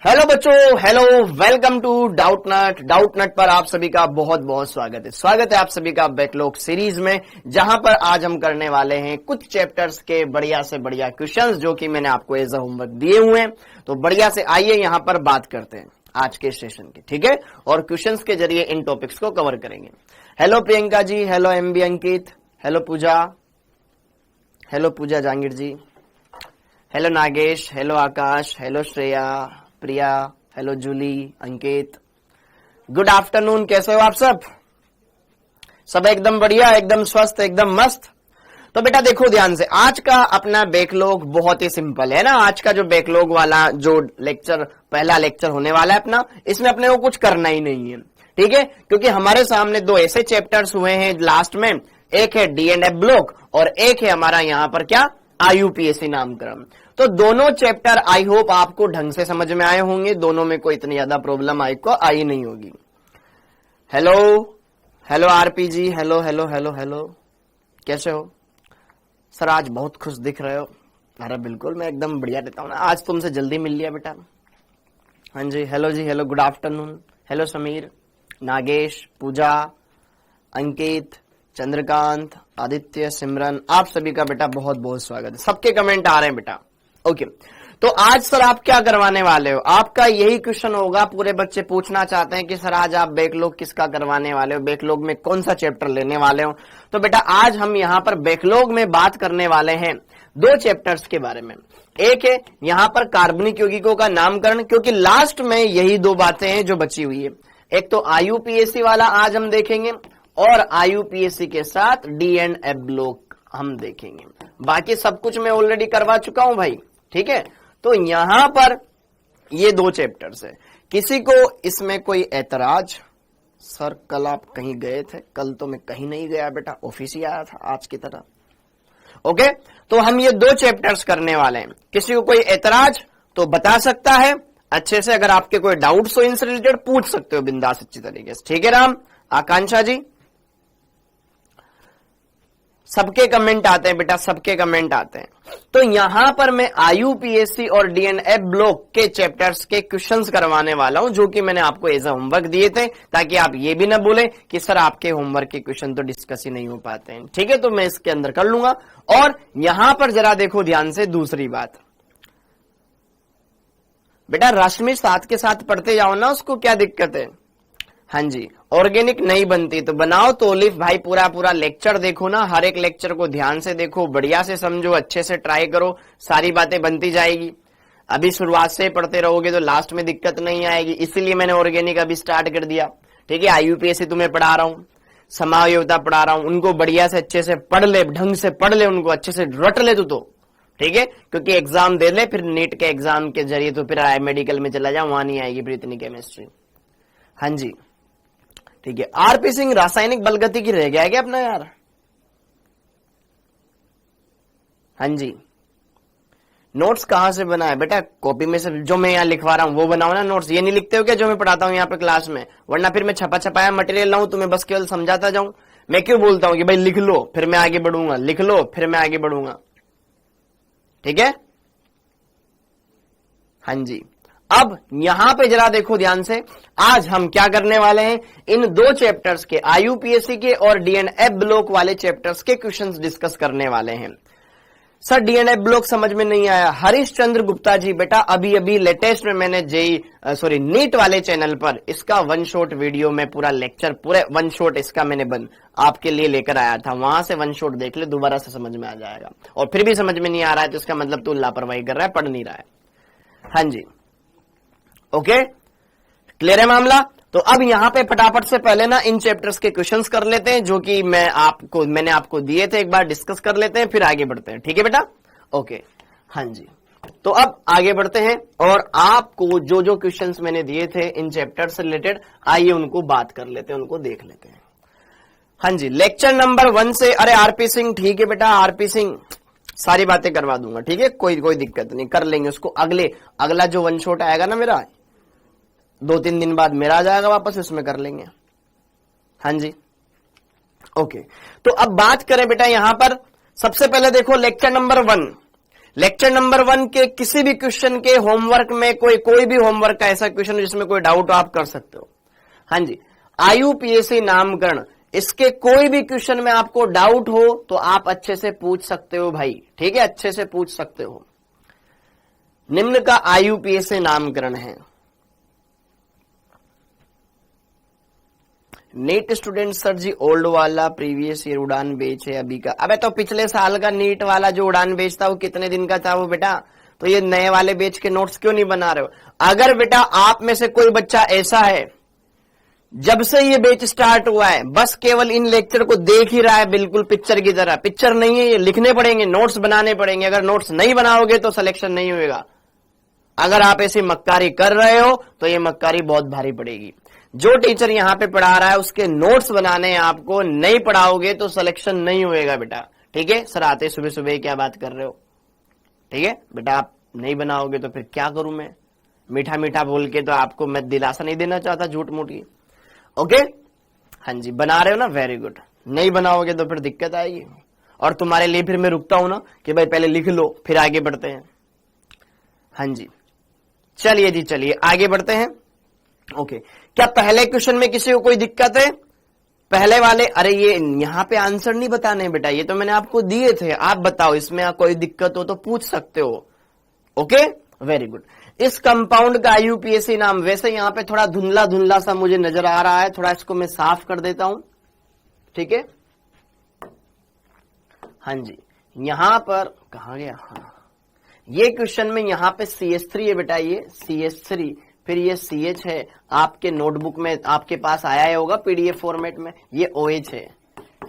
Hello बच्चों, hello, welcome to doubt नट पर आप सभी का बहुत बहुत स्वागत है आप सभी का बैकलॉग सीरीज में, जहां पर आज हम करने वाले हैं कुछ चैप्टर्स के बढ़िया से बढ़िया क्वेश्चंस जो कि मैंने आपको एज अ होमवर्क दिए हुए हैं। तो बढ़िया से आइए यहां पर बात करते हैं आज के सेशन की, ठीक है, और क्वेश्चंस के जरिए इन टॉपिक्स को कवर करेंगे। Hello Priyanka ji, hello MB अंकित, हेलो पूजा जहांगीर जी, हेलो नागेश, हेलो आकाश, हेलो श्रेया, प्रिया, हेलो जूली, अंकित, गुड आफ्टरनून। कैसे हो आप सब एकदम बढ़िया, एकदम स्वस्थ, एकदम मस्त। तो बेटा देखो ध्यान से, आज का अपना बैकलॉग बहुत ही सिंपल है ना। आज का जो बैकलॉग वाला जो लेक्चर, पहला लेक्चर होने वाला है अपना, इसमें अपने को कुछ करना ही नहीं है, ठीक है, क्योंकि हमारे सामने दो ऐसे चैप्टर्स हुए हैं लास्ट में, एक है डी&एफ ब्लॉक और एक है हमारा यहाँ पर क्या, आईयूपीएससी नामकरण। तो दोनों चैप्टर आई होप आपको ढंग से समझ में आए होंगे, दोनों में कोई इतनी ज्यादा प्रॉब्लम आपको आई नहीं होगी। हेलो आरपी जी, हेलो, कैसे हो सर? आज बहुत खुश दिख रहे हो। अरे बिल्कुल, मैं एकदम बढ़िया रहता हूँ ना, आज तुमसे जल्दी मिल लिया बेटा। हाँ जी, hello, good afternoon. Hello Sameer, Nagesh, Pooja, Ankit, Chandrakant, Aditya, Simran, आप सभी का बेटा बहुत बहुत स्वागत है। सबके कमेंट आ रहे हैं बेटा। ओके, तो आज सर आप क्या करवाने वाले हो? आपका यही क्वेश्चन होगा, पूरे बच्चे पूछना चाहते हैं कि सर आज आप बैकलॉग किसका करवाने वाले हो, बैकलॉग में कौन सा चैप्टर लेने वाले हो। तो बेटा आज हम यहाँ पर बैकलॉग में बात करने वाले हैं दो चैप्टर्स के बारे में। एक है यहाँ पर कार्बनिक यौगिकों का नामकरण, क्योंकि लास्ट में यही दो बातें हैं जो बची हुई है। एक तो आईयूपीएससी वाला आज हम देखेंगे और आईयूपीएससी के साथ डी&एफ ब्लॉक हम देखेंगे। बाकी सब कुछ मैं ऑलरेडी करवा चुका हूं भाई, ठीक है। तो यहां पर ये दो चैप्टर्स है। किसी को इसमें कोई ऐतराज? सर कल आप कहीं गए थे? कल तो मैं कहीं नहीं गया बेटा, ऑफिस ही आया था आज की तरह। ओके, तो हम ये दो चैप्टर्स करने वाले हैं। किसी को कोई ऐतराज तो बता सकता है अच्छे से। अगर आपके कोई डाउट्स हो इनसे रिलेटेड पूछ सकते हो बिंदास अच्छी तरीके से, ठीक है राम, आकांक्षा जी। सबके कमेंट आते हैं बेटा, सबके कमेंट आते हैं। तो यहां पर मैं आईयूपीएससी और डी&एफ ब्लॉक के चैप्टर्स के क्वेश्चंस करवाने वाला हूं, जो कि मैंने आपको एज अ होमवर्क दिए थे, ताकि आप ये भी ना बोले कि सर आपके होमवर्क के क्वेश्चन तो डिस्कस ही नहीं हो पाते हैं, ठीक है। तो मैं इसके अंदर कर लूंगा। और यहां पर जरा देखो ध्यान से, दूसरी बात बेटा, रश्मि साथ के साथ पढ़ते जाओ ना, उसको क्या दिक्कत है? हाँ जी, ऑर्गेनिक नहीं बनती तो बनाओ। तो ओलिफ भाई पूरा लेक्चर देखो ना, हर एक लेक्चर को ध्यान से देखो, बढ़िया से समझो, अच्छे से ट्राई करो, सारी बातें बनती जाएगी। अभी शुरुआत से पढ़ते रहोगे तो लास्ट में दिक्कत नहीं आएगी, इसीलिए मैंने ऑर्गेनिक अभी स्टार्ट कर दिया, ठीक है। आईयूपीएससी तुम्हें पढ़ा रहा हूँ, समायोगिता पढ़ा रहा हूँ, उनको बढ़िया से अच्छे से पढ़ ले, ढंग से पढ़ ले, उनको अच्छे से रट ले तो ठीक है, क्योंकि एग्जाम दे ले, फिर नीट के एग्जाम के जरिए तो फिर मेडिकल में चला जाओ, वहां नहीं आएगी फिर इतनी केमिस्ट्री। हाँ जी, ठीक है। आरपी सिंह रासायनिक बलगति की रह गया है क्या अपना यार? हाँ जी, नोट्स कहां से बना है बेटा? कॉपी में से जो मैं यहाँ लिखवा रहा हूं वो बनाओ ना नोट्स। ये नहीं लिखते हो क्या जो मैं पढ़ाता हूं यहाँ पे क्लास में? वरना फिर मैं छपाया मटेरियल लाऊं, तुम्हें बस केवल समझाता जाऊं। मैं क्यों बोलता हूं कि भाई लिख लो फिर मैं आगे बढ़ूंगा, लिख लो फिर मैं आगे बढ़ूंगा, ठीक है। हाँ जी, अब यहां पे जरा देखो ध्यान से, आज हम क्या करने वाले हैं, इन दो चैप्टर्स के, आईयूपीएससी के और डी&एफ ब्लॉक वाले चैप्टर्स के क्वेश्चंस डिस्कस करने वाले हैं। सर डी&एफ ब्लॉक समझ में नहीं आया? हरीश चंद्र गुप्ता जी बेटा, अभी लेटेस्ट में मैंने नीट वाले चैनल पर इसका वन शॉट वीडियो में पूरा लेक्चर, पूरे वन शॉट इसका मैंने आपके लिए लेकर आया था, वहां से वन शॉट देख ले, दोबारा से समझ में आ जाएगा। और फिर भी समझ में नहीं आ रहा है तो इसका मतलब तू लापरवाही कर रहा है, पढ़ नहीं रहा है। हाँ जी, ओके, क्लियर है मामला। तो अब यहां पे फटाफट से पहले ना इन चैप्टर्स के क्वेश्चंस कर लेते हैं, जो कि मैंने आपको दिए थे, एक बार डिस्कस कर लेते हैं, फिर आगे बढ़ते हैं, ठीक है बेटा। ओके, हाँ जी, तो अब आगे बढ़ते हैं और आपको जो जो क्वेश्चंस मैंने दिए थे इन चैप्टर से रिलेटेड, आइए उनको बात कर लेते हैं, उनको देख लेते हैं। हाँ जी, लेक्चर नंबर 1 से, अरे आरपी सिंह, ठीक है बेटा, आरपी सिंह सारी बातें करवा दूंगा, ठीक है, कोई दिक्कत नहीं, कर लेंगे उसको। अगला जो वन शॉट आएगा ना मेरा, 2-3 दिन बाद मेरा आ जाएगा वापस, इसमें कर लेंगे। हाँ जी, ओके। तो अब बात करें बेटा यहां पर, सबसे पहले देखो लेक्चर नंबर 1। लेक्चर नंबर 1 के किसी भी क्वेश्चन के होमवर्क में कोई भी होमवर्क का ऐसा क्वेश्चन जिसमें कोई डाउट हो आप कर सकते हो। हाँ जी, आईयूपीएसी नामकरण, इसके कोई भी क्वेश्चन में आपको डाउट हो तो आप अच्छे से पूछ सकते हो भाई, ठीक है, अच्छे से पूछ सकते हो। निम्न का आईयूपीएसी नामकरण है। नीट स्टूडेंट सर जी ओल्ड वाला प्रीवियस ईयर उड़ान बैच है अभी का। अबे तो पिछले साल का नीट वाला जो उड़ान बैच था वो कितने दिन का था वो बेटा, तो ये नए वाले बैच के नोट्स क्यों नहीं बना रहे हो? अगर बेटा आप में से कोई बच्चा ऐसा है जब से ये बैच स्टार्ट हुआ है बस केवल इन लेक्चर को देख ही रहा है बिल्कुल पिक्चर की तरह, पिक्चर नहीं है ये, लिखने पड़ेंगे, नोट्स बनाने पड़ेंगे, अगर नोट्स नहीं बनाओगे तो सिलेक्शन नहीं होगा। अगर आप ऐसी मक्कारी कर रहे हो तो ये मक्कारी बहुत भारी पड़ेगी। जो टीचर यहां पे पढ़ा रहा है उसके नोट्स बनाने हैं आपको, नहीं पढ़ाओगे तो सिलेक्शन नहीं होएगा बेटा, ठीक है। सर आते सुबह सुबह क्या बात कर रहे हो, ठीक है बेटा, आप नहीं बनाओगे तो फिर क्या करूं मैं, मीठा मीठा बोल के तो आपको मैं दिलासा नहीं देना चाहता झूठ मूठ की, ओके। हाँ जी, बना रहे हो ना, वेरी गुड। नहीं बनाओगे तो फिर दिक्कत आएगी, और तुम्हारे लिए फिर मैं रुकता हूं ना कि भाई पहले लिख लो फिर आगे बढ़ते हैं। हाँ जी, चलिए जी, चलिए आगे बढ़ते हैं। ओके, क्या पहले क्वेश्चन में किसी को कोई दिक्कत है? पहले वाले, अरे ये यहां पे आंसर नहीं बताने बेटा, ये तो मैंने आपको दिए थे, आप बताओ इसमें कोई दिक्कत हो तो पूछ सकते हो, ओके, वेरी गुड। इस कंपाउंड का आईयूपीएसी नाम, वैसे यहां पे थोड़ा धुंधला धुंधला सा मुझे नजर आ रहा है, थोड़ा इसको मैं साफ कर देता हूं, ठीक है। हाँ जी, यहां पर कहां गया, हाँ ये क्वेश्चन में यहां पे CH3 है बेटा, ये CH3, फिर ये CH है, आपके नोटबुक में आपके पास आया होगा PDF फॉर्मेट में, ये OH है,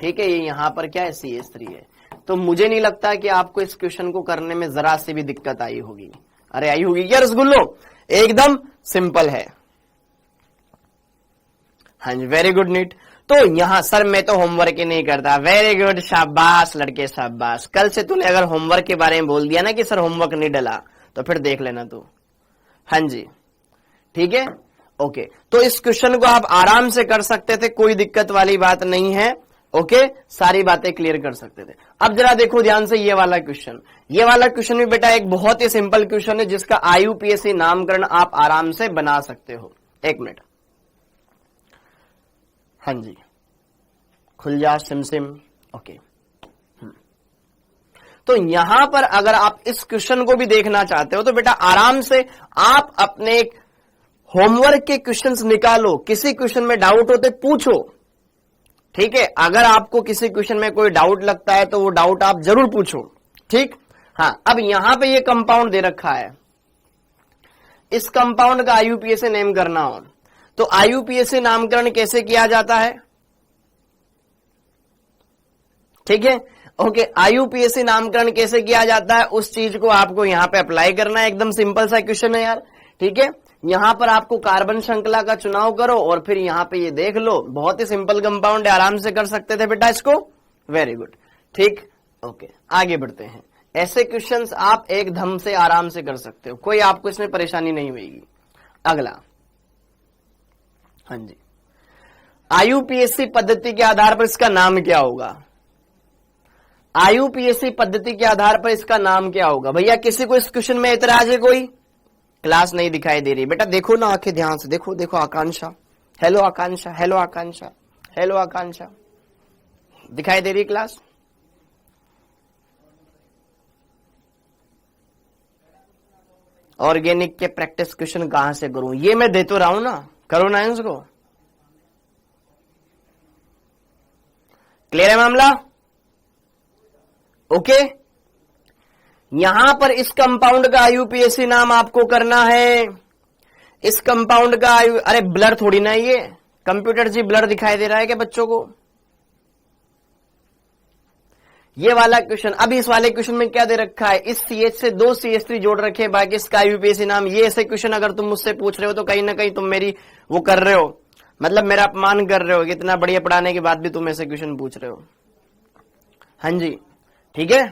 ठीक है, ये यहां पर क्या है CH3 है। तो मुझे नहीं लगता कि आपको इस क्वेश्चन को करने में जरा सी भी दिक्कत आई होगी। अरे आई होगी क्या रसगुल्लो, एकदम सिंपल है। हाँ जी, वेरी गुड नीट। तो यहां सर मैं तो होमवर्क ही नहीं करता, वेरी गुड, शाबाश लड़के शाबाश। कल से तूने अगर होमवर्क के बारे में बोल दिया ना कि सर होमवर्क नहीं डला तो फिर देख लेना तू। हाँ जी, ठीक है, ओके। तो इस क्वेश्चन को आप आराम से कर सकते थे, कोई दिक्कत वाली बात नहीं है, ओके, सारी बातें क्लियर कर सकते थे। अब जरा देखो ध्यान से ये वाला क्वेश्चन, ये वाला क्वेश्चन भी बेटा एक बहुत ही सिंपल क्वेश्चन है जिसका आईयूपीएसी नामकरण आप आराम से बना सकते हो। एक मिनट, हाँ जी, खुल जा सिमसिम, ओके। तो यहां पर अगर आप इस क्वेश्चन को भी देखना चाहते हो तो बेटा आराम से आप अपने होमवर्क के क्वेश्चंस निकालो, किसी क्वेश्चन में डाउट होते पूछो, ठीक है। अगर आपको किसी क्वेश्चन में कोई डाउट लगता है तो वो डाउट आप जरूर पूछो, ठीक। हाँ, अब यहां पे ये कंपाउंड दे रखा है, इस कंपाउंड का आईयूपीएसी नेम करना हो तो आईयूपीएसी नामकरण कैसे किया जाता है, ठीक है, ओके। आईयूपीएसी नामकरण कैसे किया जाता है उस चीज को आपको यहां पे अप्लाई करना है, एकदम सिंपल सा क्वेश्चन है यार, ठीक है। यहां पर आपको कार्बन श्रृंखला का चुनाव करो और फिर यहां पे ये देख लो, बहुत ही सिंपल कंपाउंड है, आराम से कर सकते थे बेटा इसको, वेरी गुड, ठीक, ओके। आगे बढ़ते हैं, ऐसे क्वेश्चंस आप एक धम से आराम से कर सकते हो, कोई आपको इसमें परेशानी नहीं होगी। अगला, हाँ जी, आईयूपीएसी पद्धति के आधार पर इसका नाम क्या होगा? आईयूपीएसी पद्धति के आधार पर इसका नाम क्या होगा? भैया किसी को इस क्वेश्चन में एतराज है? कोई क्लास नहीं दिखाई दे रही बेटा, देखो ना आंखें ध्यान से, देखो देखो आकांक्षा, हेलो आकांक्षा, हेलो आकांक्षा, हेलो आकांक्षा, दिखाई दे रही क्लास? ऑर्गेनिक के प्रैक्टिस क्वेश्चन कहां से करूं? ये मैं दे तो रहा हूं ना, करो ना इसको, क्लियर है मामला, ओके। यहां पर इस कंपाउंड का आईयूपीएसी नाम आपको करना है, इस कंपाउंड का अरे ब्लर थोड़ी ना, ये कंप्यूटर जी ब्लर दिखाई दे रहा है क्या बच्चों को? ये वाला क्वेश्चन, अभी इस वाले क्वेश्चन में क्या दे रखा है, इस CH से 2 CH3 जोड़ रखे हैं, बाकी इसका आईयूपीएसी नाम। ये ऐसे क्वेश्चन अगर तुम मुझसे पूछ रहे हो तो कहीं ना कहीं तुम मेरी वो कर रहे हो, मतलब मेरा अपमान कर रहे हो, इतना बढ़िया पढ़ाने के बाद भी तुम ऐसे क्वेश्चन पूछ रहे हो। हाँ जी, ठीक है,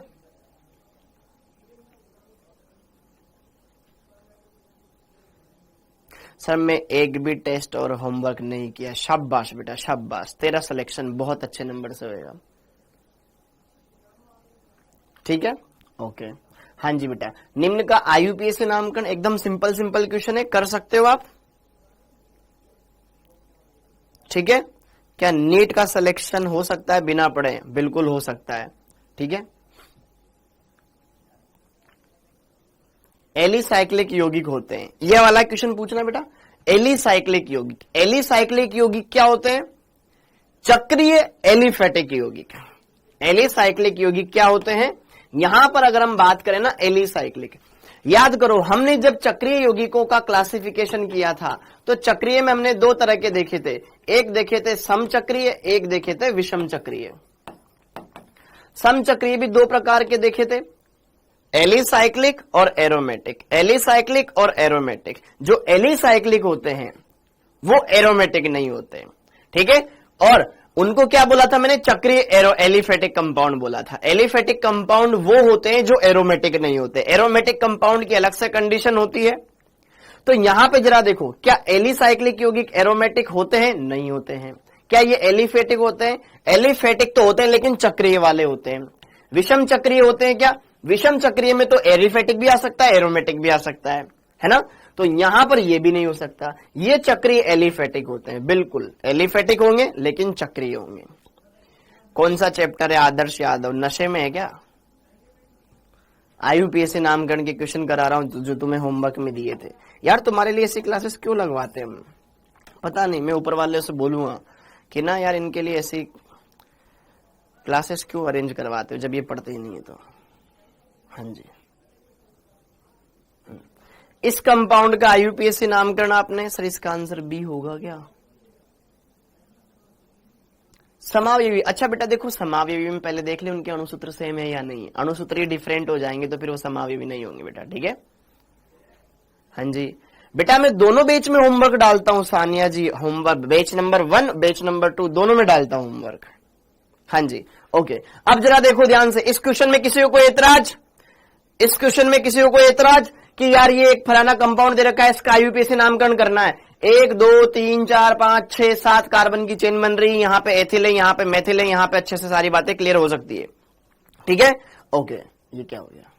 सर मैं एक भी टेस्ट और होमवर्क नहीं किया, शाबाश बेटा शाबाश, तेरा सिलेक्शन बहुत अच्छे नंबर से होएगा, ठीक है, ओके। हाँ जी बेटा, निम्न का आईयूपीएसी नामकरण एकदम सिंपल सिंपल क्वेश्चन है, कर सकते हो आप। ठीक है, क्या नीट का सिलेक्शन हो सकता है बिना पढ़े? बिल्कुल हो सकता है। ठीक है, एलिसाइक्लिक यौगिक होते हैं, ये वाला क्वेश्चन पूछना बेटा। एलिसाइक्लिक यौगिक, एलिसाइक्लिक यौगिक क्या होते हैं? चक्रीय एलिफेटिक यौगिक। एलिसाइक्लिक यौगिक क्या होते हैं? यहां पर अगर हम बात करें ना एलिसाइक्लिक, याद करो हमने जब चक्रीय यौगिकों का क्लासिफिकेशन किया था तो चक्रीय में हमने दो तरह के देखे थे, एक देखे थे समचक्रीय, एक देखे थे विषम चक्रीय। समचक्रीय भी दो प्रकार के देखे थे, एलिसाइक्लिक और एरोमेटिक। एलिसाइक्लिक और एरोमेटिक, जो एलिसाइक्लिक होते हैं वो एरोमेटिक नहीं होते। ठीक है, और उनको क्या बोला था मैंने? चक्रीय एलिफेटिक कंपाउंड बोला था। एलिफेटिक कंपाउंड वो होते हैं जो एरोमेटिक नहीं होते। एरोमेटिक कंपाउंड की अलग से कंडीशन होती है। तो यहां पे जरा देखो, क्या एलिसाइक्लिक यौगिक एरोमेटिक होते हैं? नहीं होते हैं। क्या ये एलिफेटिक होते हैं? एलिफेटिक तो होते हैं लेकिन चक्रीय वाले होते हैं। विषम चक्रीय होते हैं क्या? विषम चक्रीय में तो एलिफेटिक भी आ सकता है, एरोमेटिक भी आ सकता है ना? तो यहां पर ये भी नहीं हो सकता, ये चक्रीय एलिफेटिक होते हैं। बिल्कुल एलिफेटिक होंगे लेकिन चक्रीय होंगे। कौन सा चैप्टर है आदर्श यादव? नशे में है क्या? आईयूपीएसी नामकरण के क्वेश्चन करा रहा हूं जो तुम्हें होमवर्क में दिए थे। यार तुम्हारे लिए ऐसी क्लासेस क्यों लगवाते हैं हम? पता नहीं, मैं ऊपर वाले से बोलूंगा कि ना यार इनके लिए ऐसी क्लासेस क्यों अरेंज करवाते हो जब ये पढ़ते ही नहीं है तो। हाँ जी, इस कंपाउंड का आईयूपीएसी नामकरण आपने, सर इसका आंसर बी होगा क्या? समावयवी। अच्छा बेटा देखो, समावयवी में पहले देख ले उनके अणुसूत्र सेम है या नहीं। अणुसूत्र डिफरेंट हो जाएंगे तो फिर वो समावयवी नहीं होंगे बेटा। ठीक है, हाँ जी बेटा, मैं दोनों बैच में होमवर्क डालता हूं Sania ji. Homework batch number 1 batch number 2 दोनों में डालता हूं होमवर्क। हाँ जी, ओके। अब जरा देखो ध्यान से, इस क्वेश्चन में किसी को एतराज? इस क्वेश्चन में किसी को एतराज कि यार ये एक फलाना कंपाउंड दे रखा है, इसका आईयूपीएसी नामकरण करना है। 1 2 3 4 5 6 7 कार्बन की चेन बन रही है, यहां पे एथिल है, यहां पे मेथिल है, यहां पे अच्छे से सारी बातें क्लियर हो सकती है। ठीक है, ओके। ये क्या हो गया?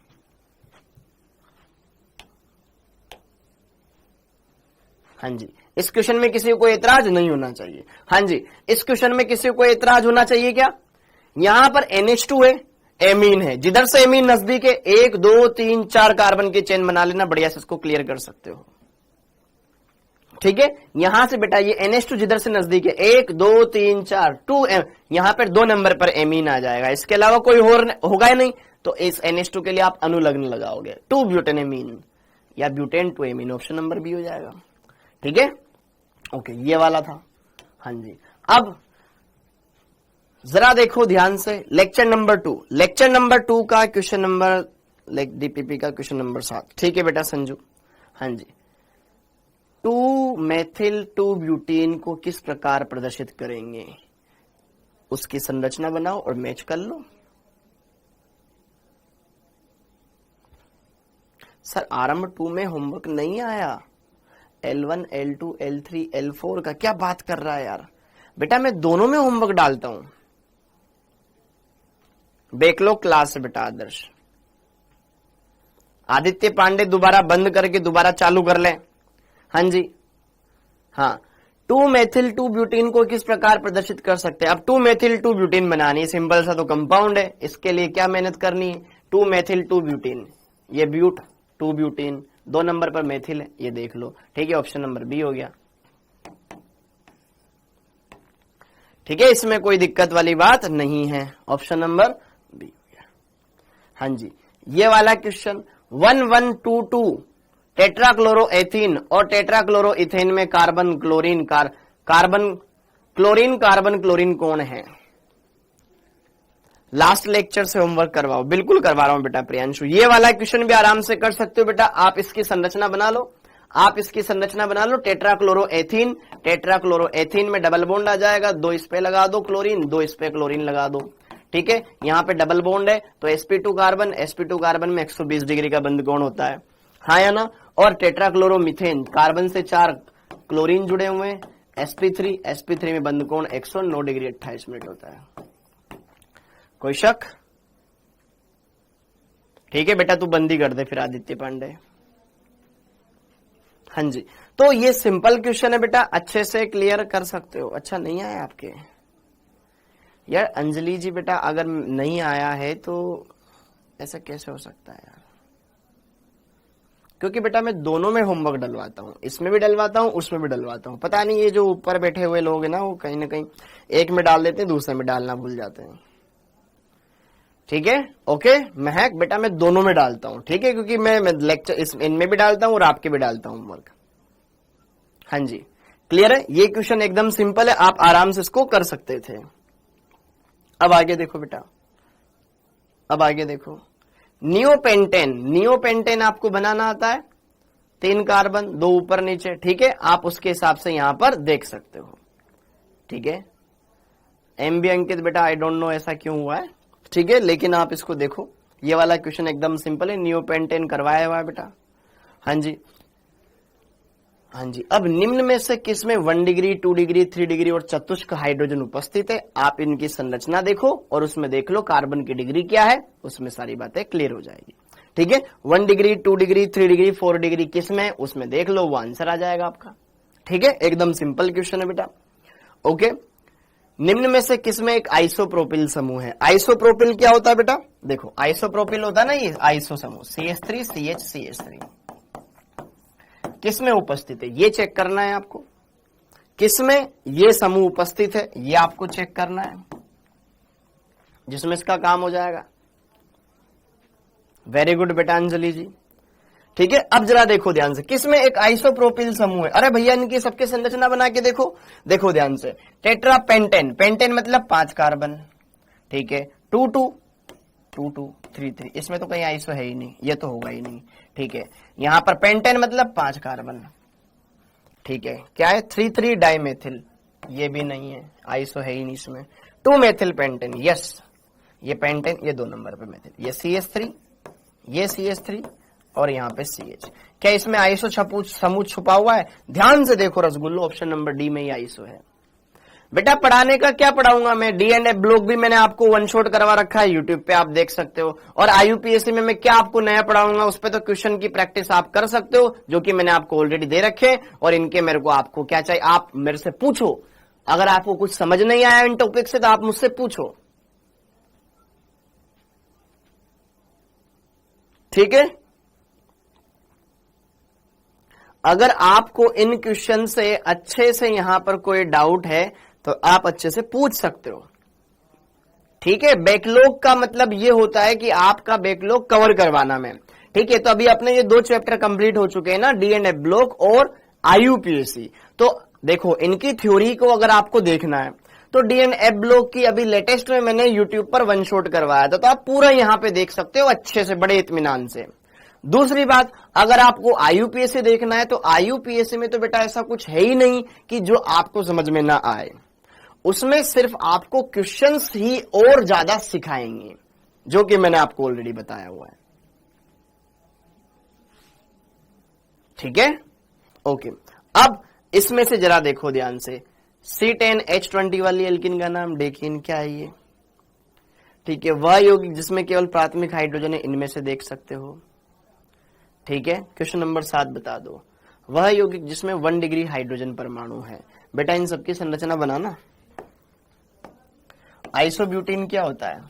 हाँ जी, इस क्वेश्चन में किसी को एतराज नहीं होना चाहिए। हाँ जी, इस क्वेश्चन में किसी को एतराज होना चाहिए क्या? यहां पर NH2 है, एमीन है, जिधर से एमीन नजदीक है 1 2 3 4 कार्बन की चेन बना लेना, बढ़िया से इसको क्लियर कर सकते हो। ठीक है, यहां से बेटा ये NH2 जिधर से नजदीक है 1 2 3 4 2, यहां पर 2 नंबर पर एमीन आ जाएगा, इसके अलावा कोई और होगा ही नहीं। तो इस NH2 के लिए आप अनुलग्न लगाओगे, 2 ब्यूटेन एमीन या butane 2 amine, option number B हो जाएगा। ठीक है, ओके, ये वाला था। हाँ जी, अब जरा देखो ध्यान से, लेक्चर नंबर 2, लेक्चर नंबर 2 का क्वेश्चन नंबर, डीपीपी का क्वेश्चन नंबर 7। ठीक है बेटा संजू? हाँ जी, 2 मेथिल 2 ब्यूटेन को किस प्रकार प्रदर्शित करेंगे? उसकी संरचना बनाओ और मैच कर लो। सर आरंभ 2 में होमवर्क नहीं आया, L1 L2 L3 L4 का क्या बात कर रहा है यार? बेटा मैं दोनों में होमवर्क डालता हूं। बैकलॉग क्लास है बेटा आदर्श। आदित्य पांडे दोबारा बंद करके दोबारा चालू कर ले। हाँ जी, हाँ, 2 मेथिल 2 ब्यूटेन को किस प्रकार प्रदर्शित कर सकते हैं? अब 2 मेथिल 2 ब्यूटेन बनानी है, सिंपल सा तो कंपाउंड है, इसके लिए क्या मेहनत करनी है? 2 मेथिल 2 ब्यूटेन, ये ब्यूट 2 ब्यूटेन, 2 नंबर पर मेथिल है, ये देख लो। ठीक है, ऑप्शन नंबर बी हो गया। ठीक है, इसमें कोई दिक्कत वाली बात नहीं है, ऑप्शन नंबर बी हो गया। हाँ जी, ये वाला क्वेश्चन 1122 टेट्राक्लोरोएथीन और टेट्राक्लोरोइथेन में कार्बन क्लोरीन कार्बन क्लोरीन कौन है? लास्ट लेक्चर से होमवर्क करवाओ। बिल्कुल करवा रहा हूं बेटा प्रियांशु, ये वाला क्वेश्चन भी आराम से कर सकते हो बेटा। आप इसकी संरचना बना लो, आप इसकी संरचना बना लो। टेट्राक्लोरोएथीन, टेट्राक्लोरोएथीन में डबल बॉन्ड आ जाएगा, 2 इस पे लगा दो क्लोरीन, 2 इस पे क्लोरीन लगा दो। ठीक है, यहां पे डबल बॉन्ड है तो sp2 कार्बन, sp2 कार्बन में 120 डिग्री का बंध कोण होता है, हाँ या ना? और टेट्राक्लोरोमीथेन, कार्बन से 4 क्लोरीन जुड़े हुए हैं, sp3 में बंध कोण 109 डिग्री 28 मिनट होता है। कोई शक? ठीक है बेटा, तू बंदी कर दे फिर आदित्य पांडे। हाँ जी, तो ये सिंपल क्वेश्चन है बेटा, अच्छे से क्लियर कर सकते हो। अच्छा नहीं आया आपके यार अंजलि जी? बेटा अगर नहीं आया है तो ऐसा कैसे हो सकता है यार? क्योंकि बेटा मैं दोनों में होमवर्क डलवाता हूँ, इसमें भी डलवाता हूँ उसमें भी डलवाता हूँ। पता नहीं ये जो ऊपर बैठे हुए लोग हैं ना, वो कहीं ना कहीं एक में डाल देते हैं, दूसरे में डालना भूल जाते हैं। ठीक है, ओके महक बेटा मैं दोनों में डालता हूँ, ठीक है, क्योंकि मैं लेक्चर इनमें भी डालता हूँ और आपके भी डालता हूँ होमवर्क। हाँ जी, क्लियर है? ये क्वेश्चन एकदम सिंपल है, आप आराम से इसको कर सकते थे। अब आगे देखो बेटा, अब आगे देखो, नियोपेंटेन। नियोपेंटेन आपको बनाना आता है, 3 कार्बन 2 ऊपर नीचे, ठीक है, आप उसके हिसाब से यहां पर देख सकते हो। ठीक है, एमबी अंकित बेटा आई डोंट नो ऐसा क्यों हुआ है, ठीक है, लेकिन आप इसको देखो, ये वाला क्वेश्चन एकदम सिंपल है, नियोपेंटेन करवाया हुआ है बेटा। हाँ जी, हाँ जी। अब निम्न में से किसमें 1 डिग्री 2 डिग्री 3 डिग्री और चतुष्क हाइड्रोजन उपस्थित है? आप इनकी संरचना देखो और उसमें देख लो कार्बन की डिग्री क्या है, उसमें सारी बातें क्लियर हो जाएगी। ठीक है, 1 डिग्री 2 डिग्री 3 डिग्री 4 डिग्री किसमें, उसमें देख लो, वो आंसर आ जाएगा आपका। ठीक है, एकदम सिंपल क्वेश्चन है बेटा। ओके, निम्न में से किसमें एक आइसोप्रोपिल समूह है? आइसोप्रोपिल क्या होता है बेटा? देखो आइसोप्रोपिल होता है ना ये आइसो समूह, CH3 CH CH3 किसमें उपस्थित है ये चेक करना है आपको। किसमें ये समूह उपस्थित है ये आपको चेक करना है, जिसमें इसका काम हो जाएगा। वेरी गुड बेटा अंजलि जी। ठीक है, अब जरा देखो ध्यान से, किसमें एक आइसोप्रोपिल समूह है? अरे भैया इनकी सबके संरचना बना के देखो, देखो ध्यान से, टेट्रा पेंटेन, पेंटेन मतलब 5 कार्बन, ठीक है, 2 2 2 2 3 3, इसमें तो कहीं आइसो है ही नहीं, ये तो होगा ही नहीं। ठीक है, यहां पर पेंटेन मतलब 5 कार्बन, ठीक है, क्या है 3 3 डाइमेथिल, ये भी नहीं है, आइसो है ही नहीं इसमें। 2 मेथिल पेंटेन, यस ये पेंटेन, ये 2 नंबर पे मेथिल, ये CH3, ये CH3 और यहाँ पे CH। क्या इसमें आइसो समूह छुपा हुआ है? ध्यान से देखो रसगुल्लो, ऑप्शन नंबर डी में ही आइसो है। बेटा पढ़ाने का क्या पढ़ाऊंगा मैं, D&F ब्लॉक भी मैंने आपको 1 शॉट करवा रखा है, यूट्यूब पे आप देख सकते हो। और IUPAC में मैं क्या आपको नया पढ़ाऊंगा, उस पे तो क्वेश्चन की प्रैक्टिस आप कर सकते हो, जो कि मैंने आपको ऑलरेडी दे रखे। और इनके मेरे को आपको क्या चाहिए, आप मेरे से पूछो, अगर आपको कुछ समझ नहीं आया इन टॉपिक से तो आप मुझसे पूछो। ठीक है, अगर आपको इन क्वेश्चन से अच्छे से यहां पर कोई डाउट है तो आप अच्छे से पूछ सकते हो। ठीक है, बैकलॉग का मतलब ये होता है कि आपका बैकलॉग कवर करवाना में। ठीक है, तो अभी अपने ये 2 चैप्टर कंप्लीट हो चुके हैं ना, D&F ब्लॉक और IUPAC। तो देखो इनकी थ्योरी को अगर आपको देखना है तो D&F ब्लॉक की अभी लेटेस्ट में मैंने यूट्यूब पर 1 शॉट करवाया था, तो आप पूरा यहां पे देख सकते हो अच्छे से, बड़े इत्मीनान से। दूसरी बात, अगर आपको IUPAC देखना है तो IUPAC में तो बेटा ऐसा कुछ है ही नहीं कि जो आपको समझ में ना आए, उसमें सिर्फ आपको क्वेश्चंस ही और ज्यादा सिखाएंगे, जो कि मैंने आपको ऑलरेडी बताया हुआ है। ठीक है, ओके। अब इसमें से जरा देखो ध्यान से, C10H20 वाली एल्किन का नाम डेकिन, क्या है ये? ठीक है, वह यौगिक जिसमें केवल प्राथमिक हाइड्रोजन है, इनमें से देख सकते हो। ठीक है, क्वेश्चन नंबर 7 बता दो, वह यौगिक जिसमें 1 डिग्री हाइड्रोजन परमाणु है। बेटा इन सबकी संरचना बनाना। आइसोब्यूटीन क्या होता है?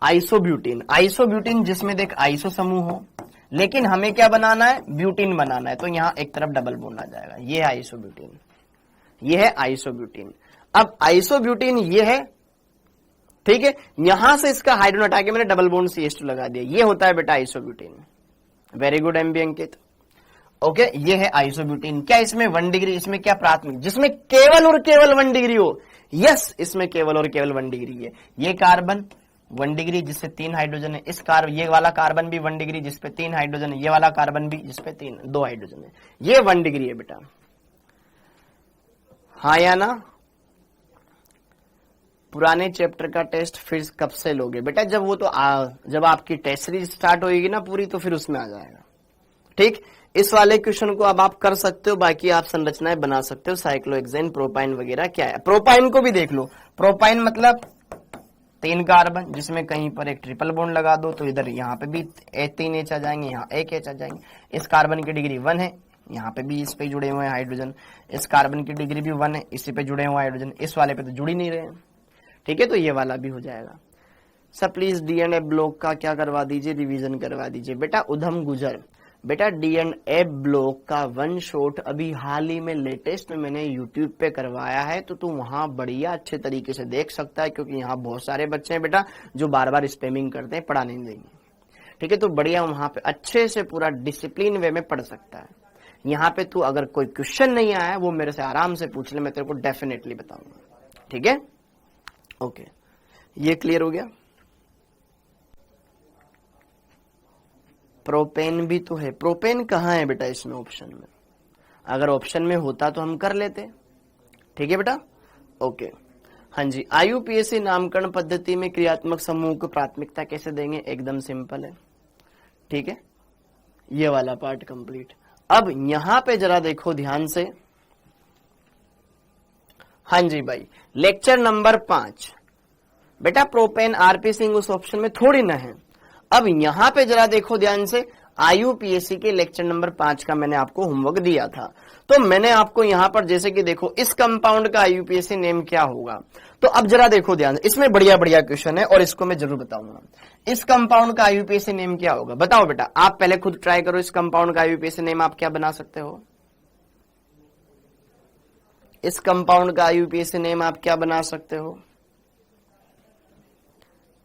आइसोब्यूटीन, आइसोब्यूटीन जिसमें देख आइसो समूह हो, लेकिन हमें क्या बनाना है, ब्यूटीन बनाना है, तो यहां एक तरफ डबल बॉन्ड आ जाएगा, ये है आइसोब्यूटीन, ये है आइसोब्यूटीन। अब आइसोब्यूटीन ये है, ठीक है, यहां से इसका हाइड्रोजन हटा के मैंने डबल बॉन्ड CH2 लगा दिया, ये होता है बेटा आइसोब्यूटीन। वेरी गुड एमबी अंकित। ओके, ये है आइसोब्यूटीन। क्या इसमें 1 डिग्री, इसमें क्या प्राथमिक, जिसमें केवल और केवल 1 डिग्री हो? यस, इसमें केवल और केवल 1 डिग्री है। ये कार्बन 1 डिग्री जिसपे 3 हाइड्रोजन है, इस ये वाला कार्बन भी 1 डिग्री जिसपे 3 हाइड्रोजन है, ये वाला कार्बन भी जिसपे 2 हाइड्रोजन है, ये 1 डिग्री है बेटा। हाँ या ना? पुराने चैप्टर का टेस्ट फिर कब से लोगे बेटा? जब वो तो जब आपकी टेस्ट सीरीज स्टार्ट होगी ना पूरी, तो फिर उसमें आ जाएगा। ठीक, इस वाले क्वेश्चन को अब आप कर सकते हो, बाकी आप संरचनाएं बना सकते हो। साइक्लोहेक्सेन, प्रोपाइन वगैरह क्या है, प्रोपाइन को भी देख लो। प्रोपाइन मतलब 3 कार्बन, जिसमें कहीं पर एक ट्रिपल बॉन्ड लगा दो तो इधर यहाँ पे भी 3 H आ जाएंगे, यहाँ 1 H आ जाएंगे। इस कार्बन की डिग्री 1 है, यहाँ पे भी इस पे जुड़े हुए हैं हाइड्रोजन। इस कार्बन की डिग्री भी 1 है, इसी पे जुड़े हुए हाइड्रोजन। इस वाले पे तो जुड़ ही नहीं रहे हैं, ठीक है, तो ये वाला भी हो जाएगा। सर प्लीज डीएनए ब्लॉक का क्या करवा दीजिए, रिवीजन करवा दीजिए। बेटा उधम गुजर, बेटा डीएनए ब्लॉक का 1 शॉट अभी हाल ही में लेटेस्ट में मैंने यूट्यूब पे करवाया है, तो तू वहां बढ़िया अच्छे तरीके से देख सकता है, क्योंकि यहाँ बहुत सारे बच्चे हैं बेटा जो बार बार स्पैमिंग करते हैं, पढ़ा नहीं देंगे, ठीक है, तो बढ़िया वहां पे अच्छे से पूरा डिसिप्लिन वे में पढ़ सकता है। यहाँ पे तू अगर कोई क्वेश्चन नहीं आया वो मेरे से आराम से पूछ ले, मैं तेरे को डेफिनेटली बताऊंगा, ठीक है, ओके, ये क्लियर हो गया। प्रोपेन भी तो है, प्रोपेन कहाँ है बेटा इसमें ऑप्शन में, अगर ऑप्शन में होता तो हम कर लेते, ठीक है बेटा, ओके। हाँ जी, आईयूपीएसी नामकरण पद्धति में क्रियात्मक समूह को प्राथमिकता कैसे देंगे, एकदम सिंपल है, ठीक है, ये वाला पार्ट कंप्लीट। अब यहां पे जरा देखो ध्यान से, हाँ जी भाई, लेक्चर नंबर 5 बेटा प्रोपेन आरपी सिंह उस ऑप्शन में थोड़ी ना है। अब यहां पे जरा देखो ध्यान से, आईयूपीएसी के लेक्चर नंबर 5 का मैंने आपको होमवर्क दिया था, तो मैंने आपको यहां पर जैसे कि देखो इस कंपाउंड का आईयूपीएसी नेम क्या होगा, तो अब जरा देखो ध्यान से, इसमें बढ़िया बढ़िया क्वेश्चन है और इसको मैं जरूर बताऊंगा। इस कंपाउंड का आईयूपीएसी नेम क्या होगा, बताओ बेटा, आप पहले खुद ट्राई करो, इस कंपाउंड का आईयूपीएसी नेम आप क्या बना सकते हो, इस कंपाउंड का आईयूपीएसी नेम आप क्या बना सकते हो,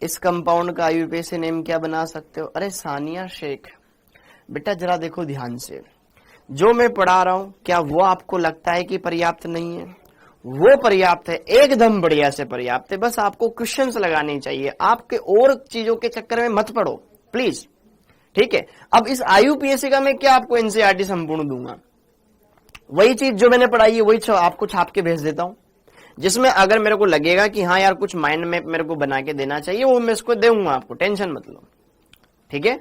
इस कंपाउंड का आईयूपीएसी नेम क्या बना सकते हो। अरे सानिया शेख, बेटा जरा देखो ध्यान से, जो मैं पढ़ा रहा हूं क्या वो आपको लगता है कि पर्याप्त नहीं है, वो पर्याप्त है, एकदम बढ़िया से पर्याप्त है, बस आपको क्वेश्चंस लगाने चाहिए, आपके और चीजों के चक्कर में मत पड़ो प्लीज, ठीक है। अब इस आईयूपीएसी का मैं क्या आपको एनसीईआरटी संपूर्ण दूंगा, वही चीज जो मैंने पढ़ाई है वही आपको छाप के भेज देता हूं, जिसमें अगर मेरे को लगेगा कि हाँ यार कुछ माइंड मैप मेरे को बना के देना चाहिए, वो मैं इसको दूंगा आपको, टेंशन मत लो, ठीक है।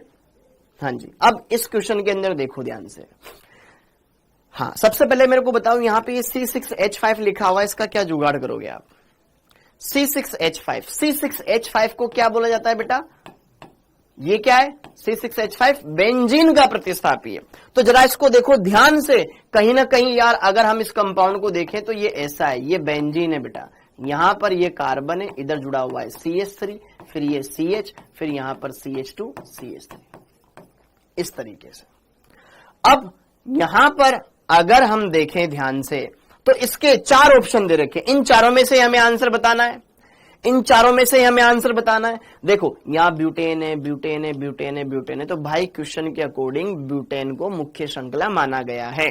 हाँ जी, अब इस क्वेश्चन के अंदर देखो ध्यान से, हाँ सबसे पहले मेरे को बताओ, यहाँ पे ये C6H5 लिखा हुआ है, इसका क्या जुगाड़ करोगे आप। C6H5, C6H5 को क्या बोला जाता है बेटा, ये क्या है, C6H5 बेंजीन का प्रतिस्थापी है। तो जरा इसको देखो ध्यान से, कहीं ना कहीं यार अगर हम इस कंपाउंड को देखें तो ये ऐसा है, ये बेंजीन है बेटा, यहां पर ये कार्बन है, इधर जुड़ा हुआ है CH3, फिर ये CH, फिर यहां पर CH2 CH3, इस तरीके से। अब यहां पर अगर हम देखें ध्यान से तो इसके 4 ऑप्शन दे रखे, इन चारों में से हमें आंसर बताना है, इन चारों में से हमें आंसर बताना है। देखो यहां ब्यूटेन है, ब्यूटेन है, ब्यूटेन है, ब्यूटेन है, तो भाई क्वेश्चन के अकॉर्डिंग ब्यूटेन को मुख्य श्रृंखला माना गया है,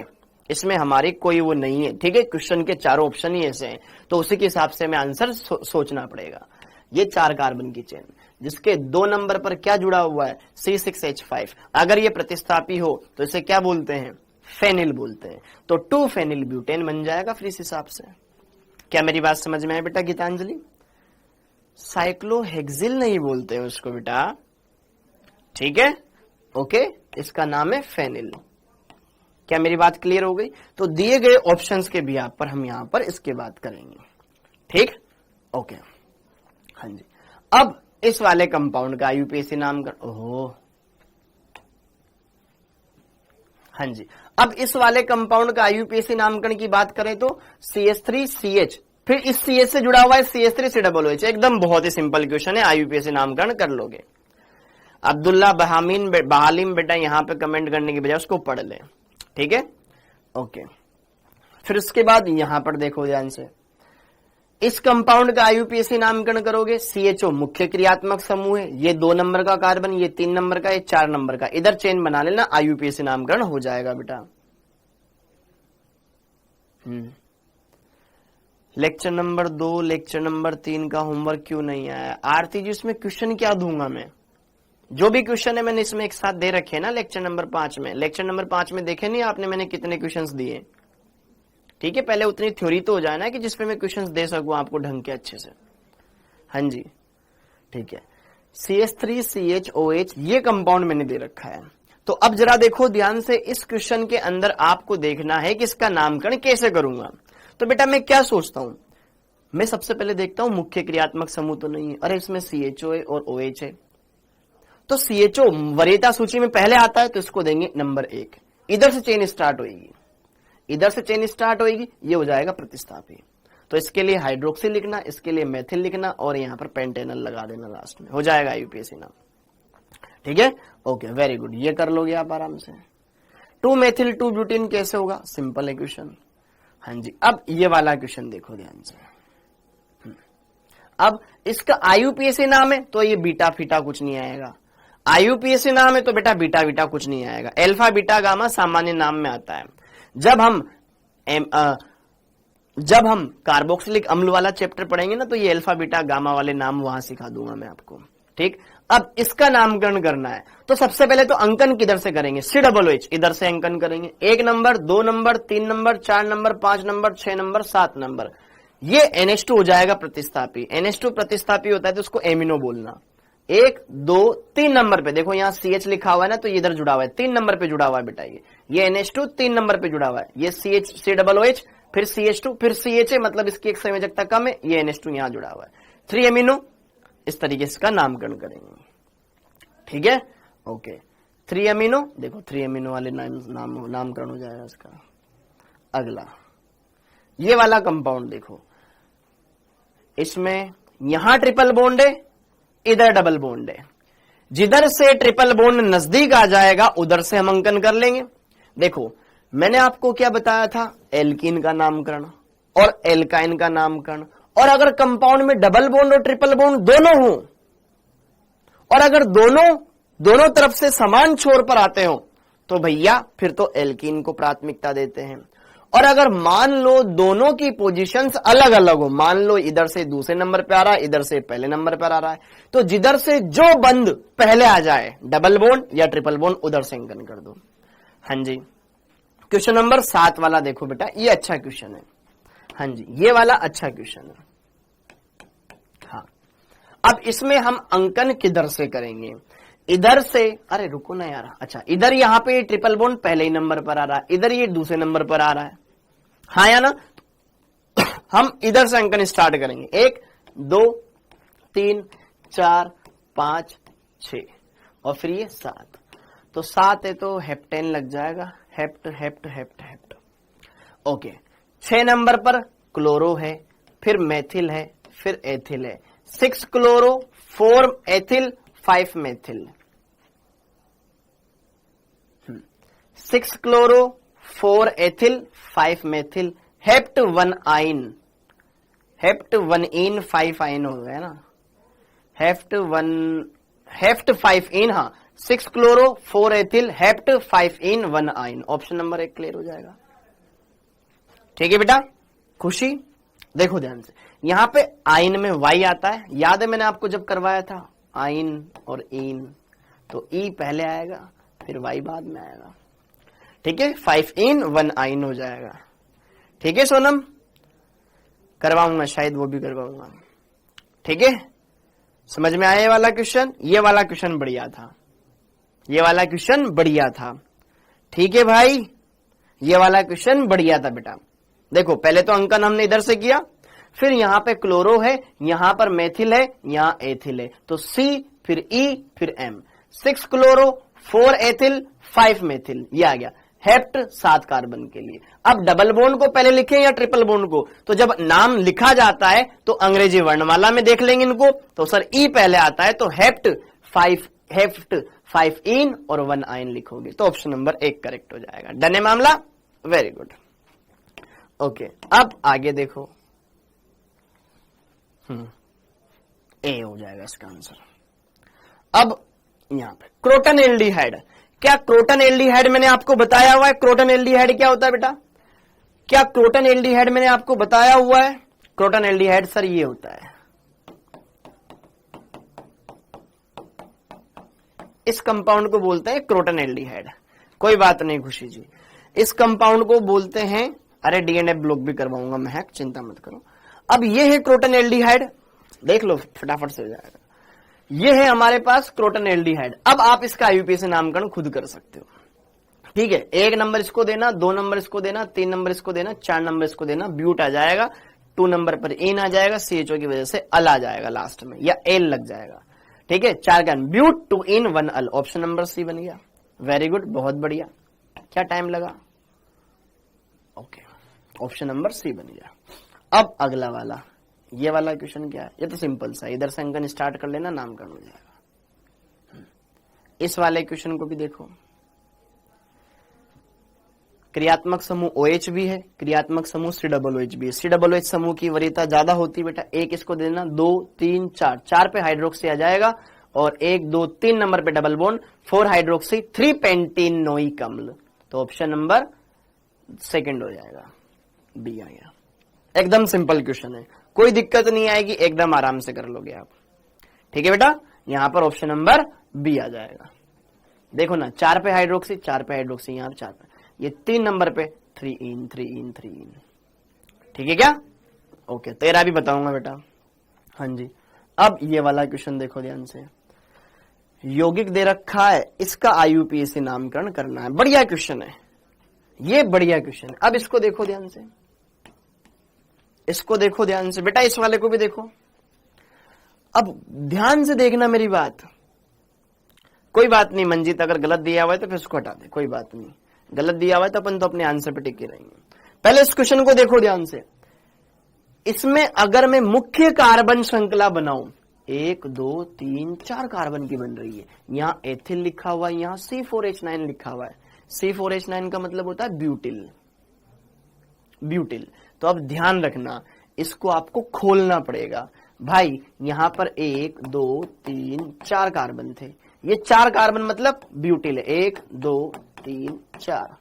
इसमें हमारी कोई वो नहीं है, ठीक है, क्वेश्चन के चारों ऑप्शन ही ऐसे हैं, तो उसी के हिसाब से हमें आंसर सोचना पड़ेगा। ये 4 कार्बन की चेन, जिसके 2 नंबर पर क्या जुड़ा हुआ है, C6H5, अगर ये प्रतिस्थापी हो तो इसे क्या बोलते हैं, फेनिल बोलते हैं, तो 2 फेनिल ब्यूटेन बन जाएगा फिर इस हिसाब से। क्या मेरी बात समझ में है बेटा गीतांजलि, साइक्लोहेक्सिल नहीं बोलते हैं उसको बेटा, ठीक है, ओके, इसका नाम है फेनिल। क्या मेरी बात क्लियर हो गई, तो दिए गए ऑप्शंस के भी आप पर हम यहां पर इसके बात करेंगे, ठीक, ओके। हाँ जी, अब इस वाले कंपाउंड का आईयूपीएसी नामकरण, ओहो हाँ जी, अब इस वाले कंपाउंड का आईयूपीएसी नामकरण की बात करें तो CH3CH, फिर इस CH से जुड़ा हुआ है CH3COOH, एकदम बहुत ही सिंपल क्वेश्चन है, आईयूपीएसी नामकरण कर लोगे। अब्दुल्ला बहालिम बेटा यहां पे कमेंट करने की बजाय उसको पढ़ ले, ठीक है, ओके। फिर उसके बाद यहां पर देखो ध्यान से, इस कंपाउंड का आईयूपीएसी नामकरण करोगे, CHO मुख्य क्रियात्मक समूह है, ये 2 नंबर का कार्बन, ये 3 नंबर का, ये 4 नंबर का, इधर चेन बना लेना, आईयूपीएसी नामकरण हो जाएगा बेटा। लेक्चर नंबर 2, लेक्चर नंबर 3 का होमवर्क क्यों नहीं आया आरती जी, इसमें क्वेश्चन क्या दूंगा मैं, जो भी क्वेश्चन है मैंने इसमें एक साथ दे रखे हैं ना लेक्चर नंबर 5 में। लेक्चर नंबर 5 में देखे नहीं आपने मैंने कितने क्वेश्चंस दिए, ठीक है, पहले उतनी थ्योरी तो हो जाए ना कि जिसपे मैं क्वेश्चंस दे सकूं आपको ढंग के अच्छे से। हाँ जी, ठीक है, CH3CHOH ये कंपाउंड मैंने दे रखा है। तो अब जरा देखो ध्यान से, इस क्वेश्चन के अंदर आपको देखना है कि इसका नामकरण कैसे करूंगा। तो बेटा मैं क्या सोचता हूं, मैं सबसे पहले देखता हूं मुख्य क्रियात्मक समूह तो नहीं है। अरे इसमें CHO है और OH है, तो CHO वरीयता सूची में पहले आता है तो इसको देंगे नंबर 1। इधर से चेन स्टार्ट होगी, इधर से चेन स्टार्ट होगी, ये हो जाएगा प्रतिस्थापी। तो इसके लिए हाइड्रोक्सिल लिखना, इसके लिए मेथिल लिखना और यहां पर पेंटेनल लगा देना लास्ट में, हो जाएगा IUPAC नाम। ठीक है, ओके, वेरी गुड, ये कर लोगे आप आराम से। 2 मेथिल 2 ब्यूटीन कैसे होगा? सिंपल है क्वेश्चन। हाँ जी, अब ये वाला क्वेश्चन देखो ध्यान से। अब इसका IUPAC नाम है तो ये बीटा फीटा कुछ नहीं आएगा, IUPAC नाम है तो बेटा बीटा बीटा कुछ नहीं आएगा। अल्फा बीटा गामा सामान्य नाम में आता है। जब हम कार्बोक्सिलिक अम्ल वाला चैप्टर पढ़ेंगे ना तो ये अल्फा बीटा गामा वाले नाम वहां सिखा दूंगा मैं आपको। ठीक, अब इसका नामकरण करना है तो सबसे पहले तो अंकन किधर से करेंगे? COOH इधर से अंकन करेंगे। 1 number, 2 number, 3 number, 4 number, 5 number, 6 number, 7 number, ये NH2 हो जाएगा प्रतिस्थापी। NH2 प्रतिस्थापी होता है तो उसको एमिनो बोलना। 1 2 3 नंबर पे देखो यहाँ CH लिखा हुआ है ना, तो इधर जुड़ा हुआ है, 3 नंबर पे जुड़ा हुआ है बेटा। ये NH2 3 नंबर पे जुड़ा हुआ है, ये COOH, फिर CH2, फिर CHA, मतलब इसकी एक संयोजकता कम है, ये NH2 यहां जुड़ा हुआ है। 3 एमिनो, इस तरीके से इसका नामकरण करेंगे। ठीक है, ओके, 3 एमिनो, देखो 3 एमिनो वाले नामकरण हो जाएगा इसका। अगला ये वाला कंपाउंड देखो, इसमें यहां ट्रिपल बॉन्ड है, इधर डबल बॉन्ड है। जिधर से ट्रिपल बॉन्ड नजदीक आ जाएगा उधर से हम अंकन कर लेंगे। देखो मैंने आपको क्या बताया था? एल्कीन का नामकरण और एल्काइन का नामकरण। और अगर कंपाउंड में डबल बॉन्ड और ट्रिपल बॉन्ड दोनों हो, और अगर दोनों तरफ से समान छोर पर आते हो, तो भैया फिर तो एल्कीन को प्राथमिकता देते हैं। और अगर मान लो दोनों की पोजीशंस अलग अलग हो, मान लो इधर से दूसरे नंबर पे आ रहा है, इधर से पहले नंबर पर आ रहा है, तो जिधर से जो बंद पहले आ जाए, डबल बॉन्ड या ट्रिपल बॉन्ड, उधर से अंकन कर दो। हाँ जी, क्वेश्चन नंबर 7 वाला देखो बेटा, ये अच्छा क्वेश्चन है। हाँ जी, ये वाला अच्छा क्वेश्चन है। हाँ, अब इसमें हम अंकन किधर से करेंगे? इधर से, अरे रुको ना यार, अच्छा इधर यहां पे ट्रिपल बॉन्ड पहले ही नंबर पर आ रहा है, इधर ये दूसरे नंबर पर आ रहा है, हाँ या ना? हम इधर से अंकन स्टार्ट करेंगे। 1 2 3 4 5 6 और फिर ये 7, तो 7 है तो हेप्टेन लग जाएगा, hept hept hept hept. Okay, 6 number पर क्लोरो है, फिर मेथिल है, फिर एथिल है। 6 chloro 4 ethyl 5 methyl. 6 chloro 4 ethyl 5 methyl, hept 1 आइन, हेप्ट 1 इन 5 आइन हो गया ना, हेप्ट 5 इन, हाँ 6 क्लोरो 4 एथिल, हेप्ट 5 इन 1 आइन। ऑप्शन नंबर 1 क्लियर हो जाएगा। ठीक है बेटा, खुशी? देखो ध्यान से, यहां पे आइन में वाई आता है, याद है मैंने आपको जब करवाया था आइन और इन, तो ई पहले आएगा फिर वाई बाद में आएगा। ठीक है, 5 इन 1 आइन हो जाएगा। ठीक है सोनम, करवाऊंगा, शायद वो भी करवाऊंगा। ठीक है, समझ में आया ये वाला क्वेश्चन? ये वाला क्वेश्चन बढ़िया था, ये वाला क्वेश्चन बढ़िया था। ठीक है भाई, ये वाला क्वेश्चन बढ़िया था बेटा। देखो पहले तो अंकन हमने इधर से किया, फिर यहां पे क्लोरो है, यहां पर मेथिल है, यहां एथिल है, तो C फिर E फिर M। 6 क्लोरो 4 एथिल 5 मेथिल, ये आ गया। हेप्ट 7 कार्बन के लिए। अब डबल बॉन्ड को पहले लिखें या ट्रिपल बॉन्ड को? तो जब नाम लिखा जाता है तो अंग्रेजी वर्णमाला में देख लेंगे इनको, तो सर ई पहले आता है तो हेप्ट 5 इन और 1 आइन लिखोगे, तो ऑप्शन नंबर 1 करेक्ट हो जाएगा। डन है मामला? Very good. ओके, अब आगे देखो, ए हो जाएगा इसका आंसर। अब यहां पे क्रोटन एल्डिहाइड, क्या क्रोटन एल्डिहाइड मैंने आपको बताया हुआ है? क्रोटन एल्डिहाइड क्या होता है बेटा? क्या क्रोटन एल्डिहाइड मैंने आपको बताया हुआ है? क्रोटन एल्डिहाइड सर ये होता है, इस कंपाउंड को बोलते हैं क्रोटन एल्डिहाइड। कोई बात नहीं खुशी जी, इस कंपाउंड को बोलते हैं, अरे डीएनए ब्लॉक भी करवाऊंगा मैं, चिंता मत करो। अब ये है क्रोटन एल्डिहाइड, देख लो फटाफट से हो जाएगा। ये है हमारे पास क्रोटन एल्डिहाइड। अब आप इसका आईयूपीएसी नामकरण खुद कर सकते हो। ठीक है, 1 नंबर इसको देना, 2 नंबर इसको देना, 3 नंबर इसको देना, 4 नंबर इसको देना, ब्यूट आ जाएगा। 2 नंबर पर इन आ जाएगा, CHO की वजह से अल आ जाएगा लास्ट में, या एल लग जाएगा। ठीक है, 4 carbon, but 2 ene 1 al, option number C बन गया। वेरी गुड, बहुत बढ़िया। क्या टाइम लगा? ओके, ऑप्शन नंबर सी बन गया। अब अगला वाला, ये वाला क्वेश्चन क्या है? ये तो सिंपल सा, इधर से अंकन स्टार्ट कर लेना, नामकरण हो जाएगा। इस वाले क्वेश्चन को भी देखो। क्रियात्मक समूह OH भी है, क्रियात्मक समूह COOH भी है। COOH समूह की वरीयता ज्यादा होती है बेटा, एक इसको देना, 2 3 4, 4 पे हाइड्रोक्सी आ जाएगा और 1 2 3 नंबर पे डबल बॉन्ड, 4 हाइड्रोक्सी 3 पेंटीनोइक अम्ल, तो ऑप्शन नंबर सेकंड हो जाएगा, बी आ गया। एकदम सिंपल क्वेश्चन है, कोई दिक्कत नहीं आएगी, एकदम आराम से कर लोगे आप। ठीक है बेटा, यहां पर ऑप्शन नंबर बी आ जाएगा। देखो ना, 4 पे हाइड्रोक्सी, 4 पे हाइड्रोक्सी, यहां 4 पे, ये 3 नंबर पे 3 इन 3 इन 3 इन। ठीक है क्या? ओके, तेरा भी बताऊंगा बेटा। हाँ जी, अब ये वाला क्वेश्चन देखो ध्यान से, यौगिक दे रखा है, इसका IUPAC नामकरण करना है। बढ़िया क्वेश्चन है ये, बढ़िया क्वेश्चन है। अब इसको देखो ध्यान से, इसको देखो ध्यान से बेटा, इस वाले को भी देखो। अब ध्यान से देखना मेरी बात, कोई बात नहीं मंजीत, अगर गलत दिया हुआ है तो फिर उसको हटा दे, कोई बात नहीं। गलत दिया हुआ है तो अपन तो अपने आंसर पे टिके रहेंगे। पहले इस क्वेश्चन को देखो ध्यान से, इसमें अगर मैं मुख्य कार्बन श्रृंखला बनाऊं, 1 2 3 4 कार्बन की बन रही है, यहां एथिल लिखा हुआ है, यहां C4H9 लिखा हुआ है। C4H9 का मतलब होता है ब्यूटिल, ब्यूटिल। तो अब ध्यान रखना, इसको आपको खोलना पड़ेगा भाई। यहां पर 1 2 3 4 कार्बन थे, ये 4 कार्बन मतलब ब्यूटिल है, 1 2 3 4।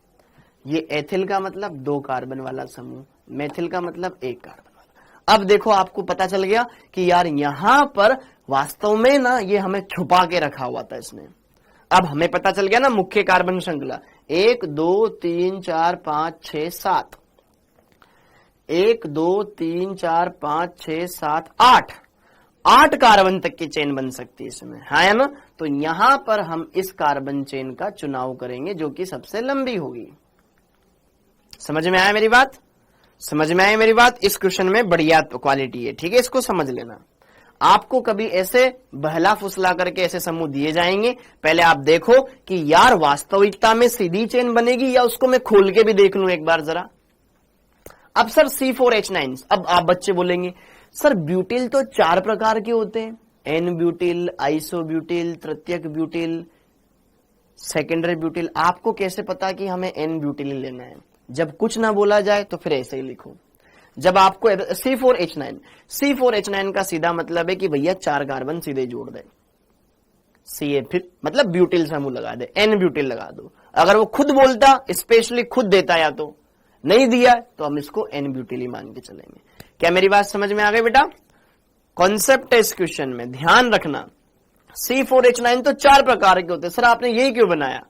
ये एथिल का मतलब 2 कार्बन वाला समूह, मेथिल का मतलब 1 कार्बन वाला। अब देखो, आपको पता चल गया कि यार यहां पर वास्तव में ना ये हमें छुपा के रखा हुआ था इसने। अब हमें पता चल गया ना मुख्य कार्बन श्रृंखला, 1 2 3 4 5 6 7, 1 2 3 4 5 6 7 8 कार्बन तक की चेन बन सकती है इसमें, है ना? तो यहां पर हम इस कार्बन चेन का चुनाव करेंगे जो कि सबसे लंबी होगी। समझ में आया मेरी बात? समझ में आया मेरी बात? इस क्वेश्चन में बढ़िया क्वालिटी है, ठीक है, इसको समझ लेना। आपको कभी ऐसे बहला फुसला करके ऐसे समूह दिए जाएंगे, पहले आप देखो कि यार वास्तविकता में सीधी चेन बनेगी या उसको मैं खोल के भी देख लूं एक बार जरा। अब सर C4H9, अब आप बच्चे बोलेंगे सर ब्यूटिल तो 4 प्रकार के होते हैं, एन ब्यूटिल, आइसोब्यूटिल, तृतीयक ब्यूटिल, सेकेंडरी ब्यूटिल, आपको कैसे पता कि हमें एन ब्यूटिल लेना है? जब कुछ ना बोला जाए तो फिर ऐसे ही लिखो। जब आपको C4H9 का सीधा मतलब है कि भैया 4 कार्बन सीधे जोड़ दे, Ca फिर मतलब ब्यूटिल समूह लगा दे, एन ब्यूटिल लगा दो। अगर वो खुद बोलता, स्पेशली खुद देता, या तो नहीं दिया तो हम इसको एन ब्यूटिल ही मान के चलेंगे। क्या मेरी बात समझ में आ गई बेटा? कॉन्सेप्ट है इस क्वेश्चन में, ध्यान रखना। C4H9 तो 4 प्रकार के होते, सर आपने यही क्यों बनाया?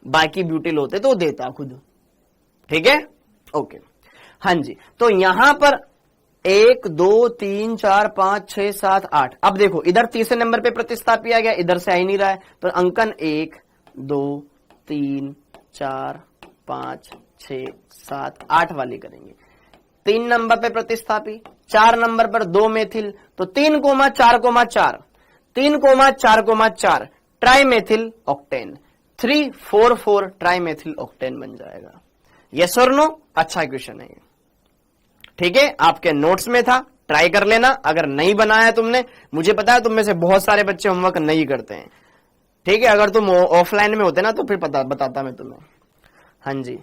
बाकी ब्यूटिल होते तो देता खुद, ठीक है, ओके। हाँ जी, तो यहां पर 1 2 3 4 5 6 7 8। अब देखो इधर तीसरे नंबर पे प्रतिस्थापी आ गया, इधर से आ ही नहीं रहा है, तो अंकन 1 2 3 4 5 6 7 8 वाली करेंगे। 3 नंबर पे प्रतिस्थापी, 4 नंबर पर 2 मेथिल, तो 3 comma 4 comma 4, 3 comma 4 comma 4 trimethyl octane, 3 4 4 trimethyl octane बन जाएगा। यस और नो? अच्छा क्वेश्चन है ये, ठीक है, आपके नोट्स में था, ट्राई कर लेना। अगर नहीं बनाया तुमने, मुझे पता है तुम में से बहुत सारे बच्चे होमवर्क नहीं करते हैं, ठीक है, अगर तुम ऑफलाइन में होते ना तो फिर बताता मैं तुम्हें। हाँ जी,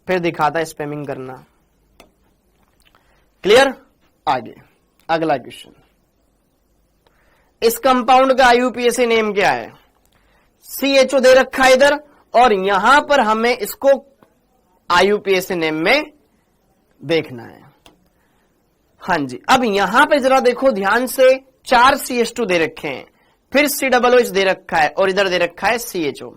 फिर दिखाता स्पैमिंग करना। क्लियर? आगे अगला क्वेश्चन, इस कंपाउंड का IUPAC नेम क्या है? CHO दे रखा है इधर, और यहां पर हमें इसको IUPAC नेम में देखना है। हाँ जी, अब यहां पे जरा देखो ध्यान से, 4 CH2 दे रखे हैं, फिर COOH दे रखा है, और इधर दे रखा है CHO।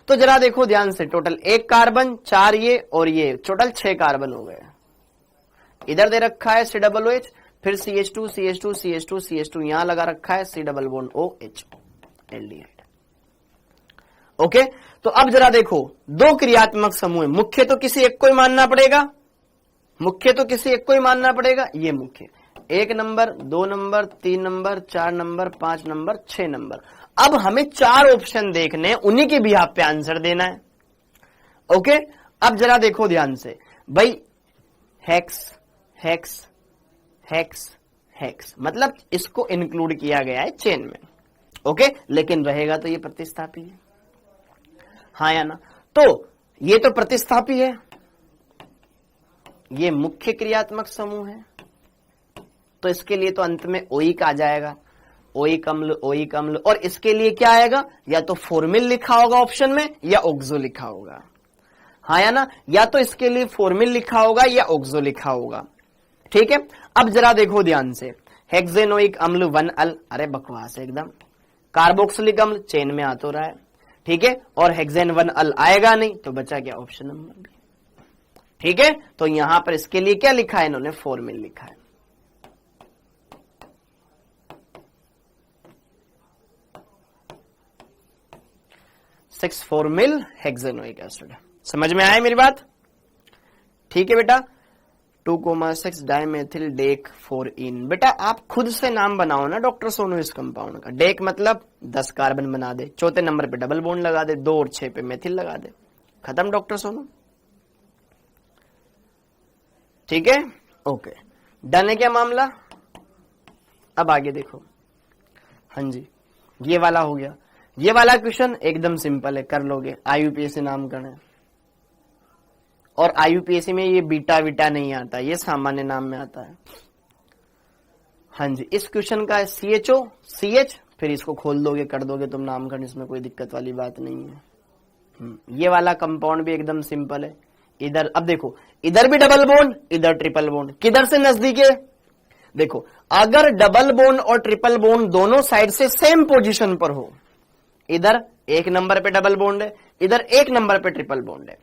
तो जरा देखो ध्यान से, टोटल 1 कार्बन, 4 ये और ये, टोटल 6 कार्बन हो गए। इधर दे रखा है COOH, फिर CH2 CH2 CH2 CH2, यहां लगा रखा है C+OH एल्डिहाइड। ओके, तो अब जरा देखो, 2 क्रियात्मक समूह है, मुख्य तो किसी एक को ही मानना पड़ेगा, मुख्य तो किसी एक को ही मानना पड़ेगा, ये मुख्य। 1 number, 2 number, 3 number, 4 number, 5 number, 6 number. अब हमें 4 ऑप्शन देखने, उन्हीं के बिहाफ पे आंसर देना है। ओके, अब जरा देखो ध्यान से भाई, हेक्स हेक्स हेक्स हेक्स, मतलब इसको इंक्लूड किया गया है चेन में। ओके, लेकिन रहेगा तो ये प्रतिस्थापी है, हाँ या ना? तो ये तो प्रतिस्थापी है, ये मुख्य क्रियात्मक समूह है, तो इसके लिए तो अंत में ओइक आ जाएगा, ओइक अम्ल, ओइक अम्ल। और इसके लिए क्या आएगा, या तो फॉर्मिल लिखा होगा ऑप्शन में या ऑक्सो लिखा होगा, हाँ या ना? या तो इसके लिए फॉर्मिल लिखा होगा या ऑक्सो लिखा होगा। ठीक है, अब जरा देखो ध्यान से, हेक्सेनोइक अम्ल 1 अल, अरे बकवास है एकदम। कार्बोक्सिलिक अम्ल चेन में आ तो रहा है, ठीक है, और हेक्सेन 1 अल आएगा नहीं, तो बचा क्या, ऑप्शन नंबर बी। ठीक है, तो यहां पर इसके लिए क्या लिखा है इन्होंने, फॉर्मिल लिखा है। Six formyl hexanoic acid. समझ में आया मेरी बात? ठीक है बेटा, 2,6 डाइमेथिल डेक 4इन। बेटा आप खुद से नाम बनाओ ना डॉक्टर सोनू इस कंपाउंड का। डेक मतलब 10 कार्बन बना दे, चौथे नंबर पे डबल बॉन्ड लगा दे, 2 और 6 पे मेथिल लगा दे, खत्म डॉक्टर सोनू। ठीक है, ओके, डन है क्या मामला? अब आगे देखो, हाँ जी, ये वाला हो गया। ये वाला क्वेश्चन एकदम सिंपल है, कर लोगे, आईयूपीएससी नामकरण है। और आईयूपीएससी में ये बीटा वीटा नहीं आता, ये सामान्य नाम में आता है। हाँ जी, इस क्वेश्चन का CHO CH, फिर इसको खोल दोगे, कर दोगे तुम नामकरण, इसमें कोई दिक्कत वाली बात नहीं है। ये वाला कंपाउंड भी एकदम सिंपल है। इधर अब देखो, इधर भी डबल बॉन्ड, इधर ट्रिपल बॉन्ड, किधर से नजदीक है? देखो, अगर डबल बॉन्ड और ट्रिपल बॉन्ड दोनों साइड से सेम पोजीशन पर हो, इधर 1 नंबर पे डबल बॉन्ड है, इधर 1 नंबर पे ट्रिपल बॉन्ड है,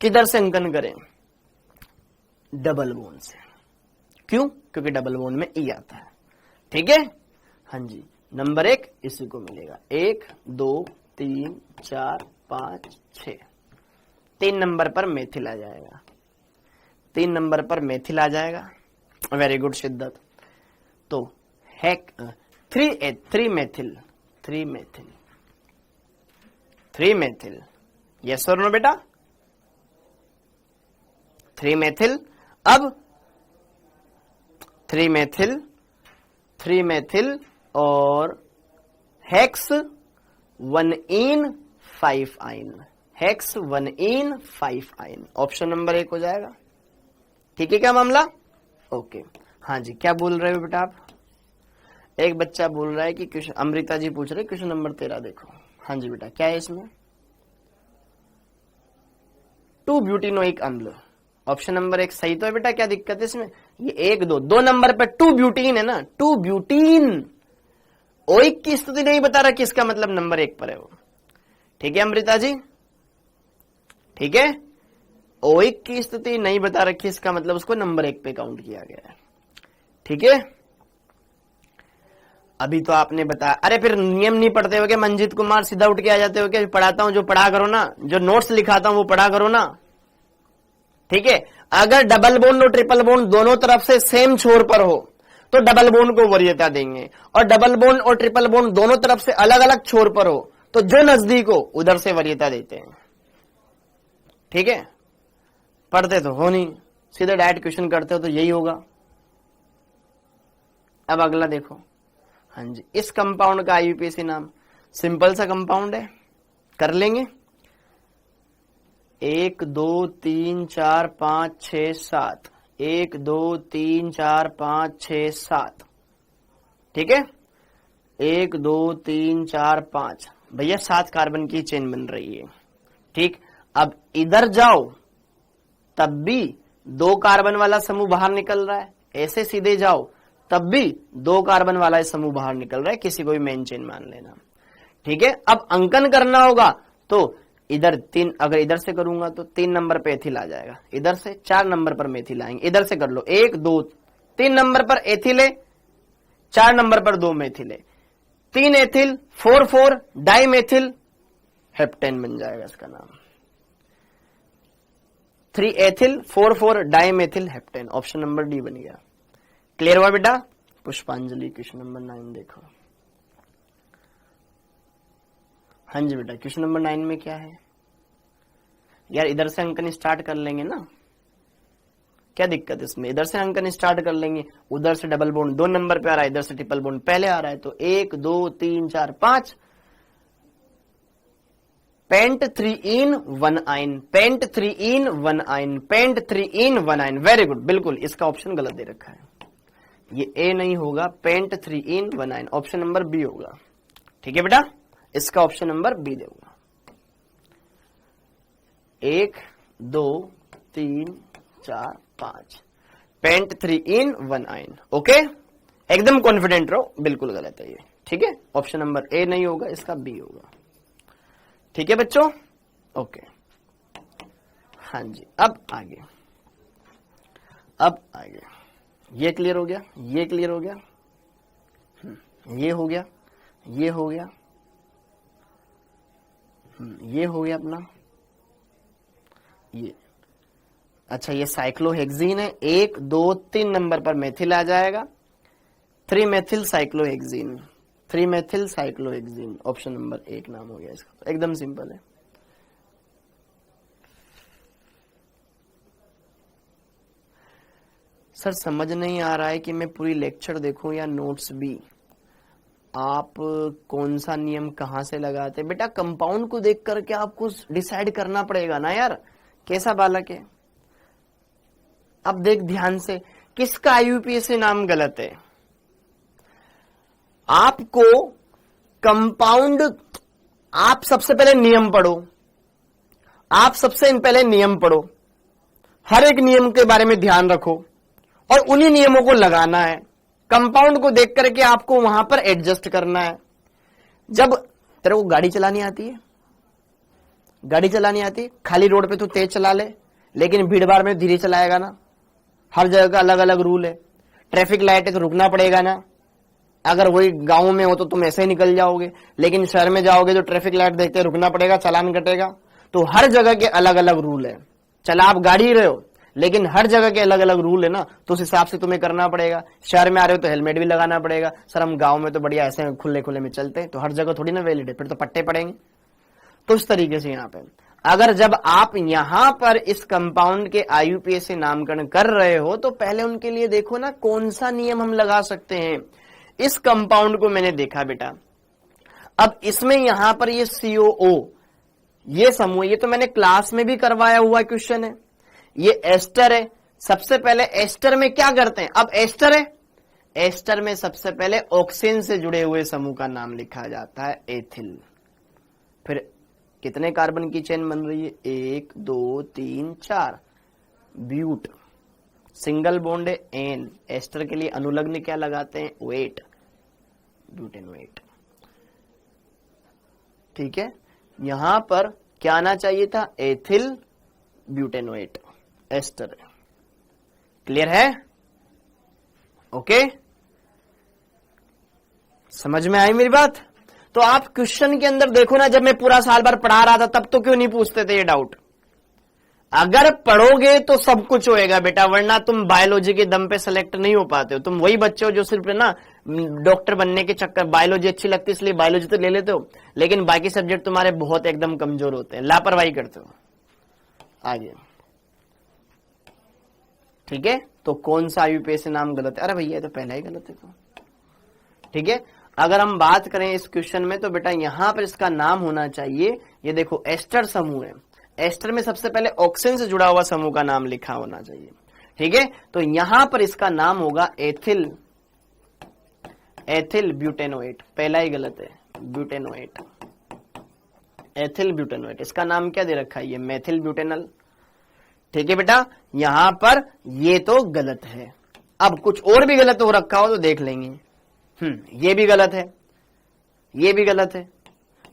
किधर से अंकन करें? डबल बॉन्ड से। क्यों? क्योंकि डबल बॉन्ड में ई आता है। ठीक है, हाँ जी, नंबर 1 इसी को मिलेगा, 1 2 3 4 5 6। 3 नंबर पर मेथिल आ जाएगा, 3 नंबर पर मेथिल आ जाएगा। वेरी गुड शिद्दत। तो हेक 3 मेथिल, 3 मेथिल, 3 मेथिल, यस और नो बेटा? 3 मेथिल। अब 3 मेथिल, 3 मेथिल और हेक्स 1इन 5 आइन, हेक्स 1इन 5 आइन, ऑप्शन नंबर 1 हो जाएगा। ठीक है क्या मामला? ओके, हाँ जी, क्या बोल रहे हो बेटा आप? एक बच्चा बोल रहा है कि क्वेश्चन, अमृता जी पूछ रहे क्वेश्चन नंबर 13 देखो। हाँ जी बेटा, क्या है इसमें? 2 ब्यूटिनोइक अम्ल, ऑप्शन नंबर 1 सही तो है बेटा, क्या दिक्कत है इसमें? ये 1 2 नंबर पे 2 ब्यूटीन है ना, 2 ब्यूटीन। ओइक की स्थिति नहीं बता रखी, इसका मतलब नंबर 1 पर है वो। ठीक है अमृता जी, ठीक है, ओइक की स्थिति नहीं बता रखी, इसका मतलब उसको नंबर 1 पे काउंट किया गया है। ठीक है, अभी तो आपने बताया। अरे फिर नियम नहीं पढ़ते हो क्या मंजीत कुमार? सीधा उठ के आ जाते हो क्या? पढ़ाता हूं जो पढ़ा करो ना, जो नोट्स लिखाता हूं वो पढ़ा करो ना। ठीक है, अगर डबल बॉन्ड और ट्रिपल बॉन्ड दोनों तरफ से सेम छोर पर हो तो डबल बॉन्ड को वरीयता देंगे, और डबल बॉन्ड और ट्रिपल बॉन्ड दोनों तरफ से अलग अलग छोर पर हो तो जो नजदीक हो उधर से वरीयता देते हैं। ठीक है, पढ़ते तो हो नहीं, सीधे डायरेक्ट क्वेश्चन करते हो तो यही होगा। अब अगला देखो, हाँ जी, इस कंपाउंड का आईयूपीएसी नाम, सिंपल सा कंपाउंड है, कर लेंगे। 1 2 3 4 5 6 7, 1 2 3 4 5 6 7। ठीक है, 1 2 3 4 5, भैया 7 कार्बन की चेन बन रही है। ठीक, अब इधर जाओ तब भी 2 कार्बन वाला समूह बाहर निकल रहा है, ऐसे सीधे जाओ तब भी 2 कार्बन वाला समूह बाहर निकल रहा है, किसी को भी मेन चेन मान लेना। ठीक है, अब अंकन करना होगा तो इधर 3, अगर इधर से करूंगा तो 3 नंबर पे एथिल आ जाएगा, इधर से 4 नंबर पर मेथिल आएंगे, इधर से कर लो 1 2 3 नंबर पर एथिल है, 4 नंबर पर 2 मेथिल है, 3 एथिल 4 4 डाइमेथिल हेप्टेन बन जाएगा इसका नाम। 3 ethyl 4 4 dimethyl heptane. Option number D बन गया। क्लियर हुआ बेटा? पुष्पांजलि क्वेश्चन नंबर 9 देखो। हाँ जी बेटा, क्वेश्चन नंबर 9 में क्या है यार? इधर से अंकन स्टार्ट कर लेंगे ना, क्या दिक्कत इसमें? इधर से अंकन स्टार्ट कर लेंगे। उधर से डबल बॉन्ड 2 नंबर पे आ रहा है, इधर से ट्रिपल बॉन्ड पहले आ रहा है, तो 1 2 3 4 5 पेंट 3 इन 1 आइन, पेंट 3 इन 1 आइन, पेंट 3 इन 1 आइन। वेरी गुड, बिल्कुल इसका ऑप्शन गलत दे रखा है, ये ए नहीं होगा, पेंट 3 इन 1 आइन। ऑप्शन नंबर बी होगा। ठीक है बेटा, इसका ऑप्शन नंबर बी देगा। 1 2 3 4 5 पेंट 3 इन 1 आइन। ओके, एकदम कॉन्फिडेंट रहो, बिल्कुल गलत है ये। ठीक है, ऑप्शन नंबर ए नहीं होगा, इसका बी होगा। ठीक है बच्चों? ओके, हाँ जी, अब आगे ये क्लियर हो गया, ये क्लियर हो गया, ये हो गया, ये हो गया, ये हो गया अपना ये। अच्छा, ये साइक्लोहेक्सीन है, 1 2 3 नंबर पर मेथिल आ जाएगा, 3 methyl cyclohexene, 3 methyl cyclohexene. Option number 1 नाम हो गया इसका, एकदम सिंपल है। सर समझ नहीं आ रहा है कि मैं पूरी लेक्चर देखूं या नोट्स भी। आप कौन सा नियम कहां से लगाते? बेटा कंपाउंड को देख करके आपको डिसाइड करना पड़ेगा ना यार, कैसा बालक है। अब देख ध्यान से, किसका आईयूपीएसी नाम गलत है? आपको कंपाउंड, आप सबसे पहले नियम पढ़ो, आप सबसे पहले नियम पढ़ो, हर एक नियम के बारे में ध्यान रखो और उन्हीं नियमों को लगाना है। कंपाउंड को देख करके आपको वहां पर एडजस्ट करना है। जब तेरे को गाड़ी चलानी आती है, गाड़ी चलानी आती है, खाली रोड पे तो तेज चला ले, लेकिन भीड़ भाड़ में धीरे चलाएगा ना। हर जगह का अलग अलग रूल है। ट्रैफिक लाइट है तो रुकना पड़ेगा ना। अगर वही गांव में हो तो तुम ऐसे ही निकल जाओगे, लेकिन शहर में जाओगे तो ट्रैफिक लाइट देखते रुकना पड़ेगा, चालान कटेगा। तो हर जगह के अलग अलग रूल है। चला आप गाड़ी रहे हो, लेकिन हर जगह के अलग अलग रूल है ना, तो उस हिसाब से तुम्हें करना पड़ेगा। शहर में आ रहे हो तो हेलमेट भी लगाना पड़ेगा। सर हम गांव में तो बढ़िया ऐसे खुले खुले में चलते हैं, तो हर जगह थोड़ी ना वैलिड है, फिर तो पट्टे पड़ेंगे। तो इस तरीके से यहाँ पे अगर जब आप यहां पर इस कंपाउंड के आईयूपीएसी नामकरण कर रहे हो, तो पहले उनके लिए देखो ना कौन सा नियम हम लगा सकते हैं। इस कंपाउंड को मैंने देखा बेटा, अब इसमें यहां पर ये COO, ये समूह, ये तो मैंने क्लास में भी करवाया हुआ क्वेश्चन है। ये एस्टर है। सबसे पहले एस्टर में क्या करते हैं? अब एस्टर है, एस्टर में सबसे पहले ऑक्सीजन से जुड़े हुए समूह का नाम लिखा जाता है एथिल। फिर कितने कार्बन की चेन बन रही है? 1 2 3 4 ब्यूट, सिंगल बॉन्ड है एन। एस्टर के लिए अनुलग्न क्या लगाते हैं? Wait, butane wait. ठीक है, यहां पर क्या आना चाहिए था? Ethyl butanoate, ester. क्लियर है? ओके, समझ में आई मेरी बात? तो आप क्वेश्चन के अंदर देखो ना, जब मैं पूरा साल भर पढ़ा रहा था तब तो क्यों नहीं पूछते थे ये डाउट? अगर पढ़ोगे तो सब कुछ होएगा बेटा, वरना तुम बायोलॉजी के दम पे सेलेक्ट नहीं हो पाते हो। तुम वही बच्चे हो जो सिर्फ ना डॉक्टर बनने के चक्कर, बायोलॉजी अच्छी लगती है इसलिए बायोलॉजी तो ले लेते हो, लेकिन बाकी सब्जेक्ट तुम्हारे बहुत एकदम कमजोर होते हैं, लापरवाही करते हो। आगे ठीक है, तो कौन सा आईयूपीएसी नाम गलत है? अरे भैया ये तो पहला ही गलत है। तो ठीक है, अगर हम बात करें इस क्वेश्चन में, तो बेटा यहां पर इसका नाम होना चाहिए, ये देखो एस्टर समूह है, एस्टर में सबसे पहले ऑक्सीजन से जुड़ा हुआ समूह का नाम लिखा होना चाहिए। ठीक है, तो यहां पर इसका नाम होगा एथिल, एथिल ब्यूटेनोएट। पहला ही गलत है, ब्यूटेनोएट, एथिल ब्यूटेनोएट। इसका नाम क्या दे रखा है? ये मेथिल ब्यूटेनल। ठीक है बेटा, यहां पर ये तो गलत है। अब कुछ और भी गलत हो रखा हो तो देख लेंगे। ये भी गलत है, ये भी गलत है,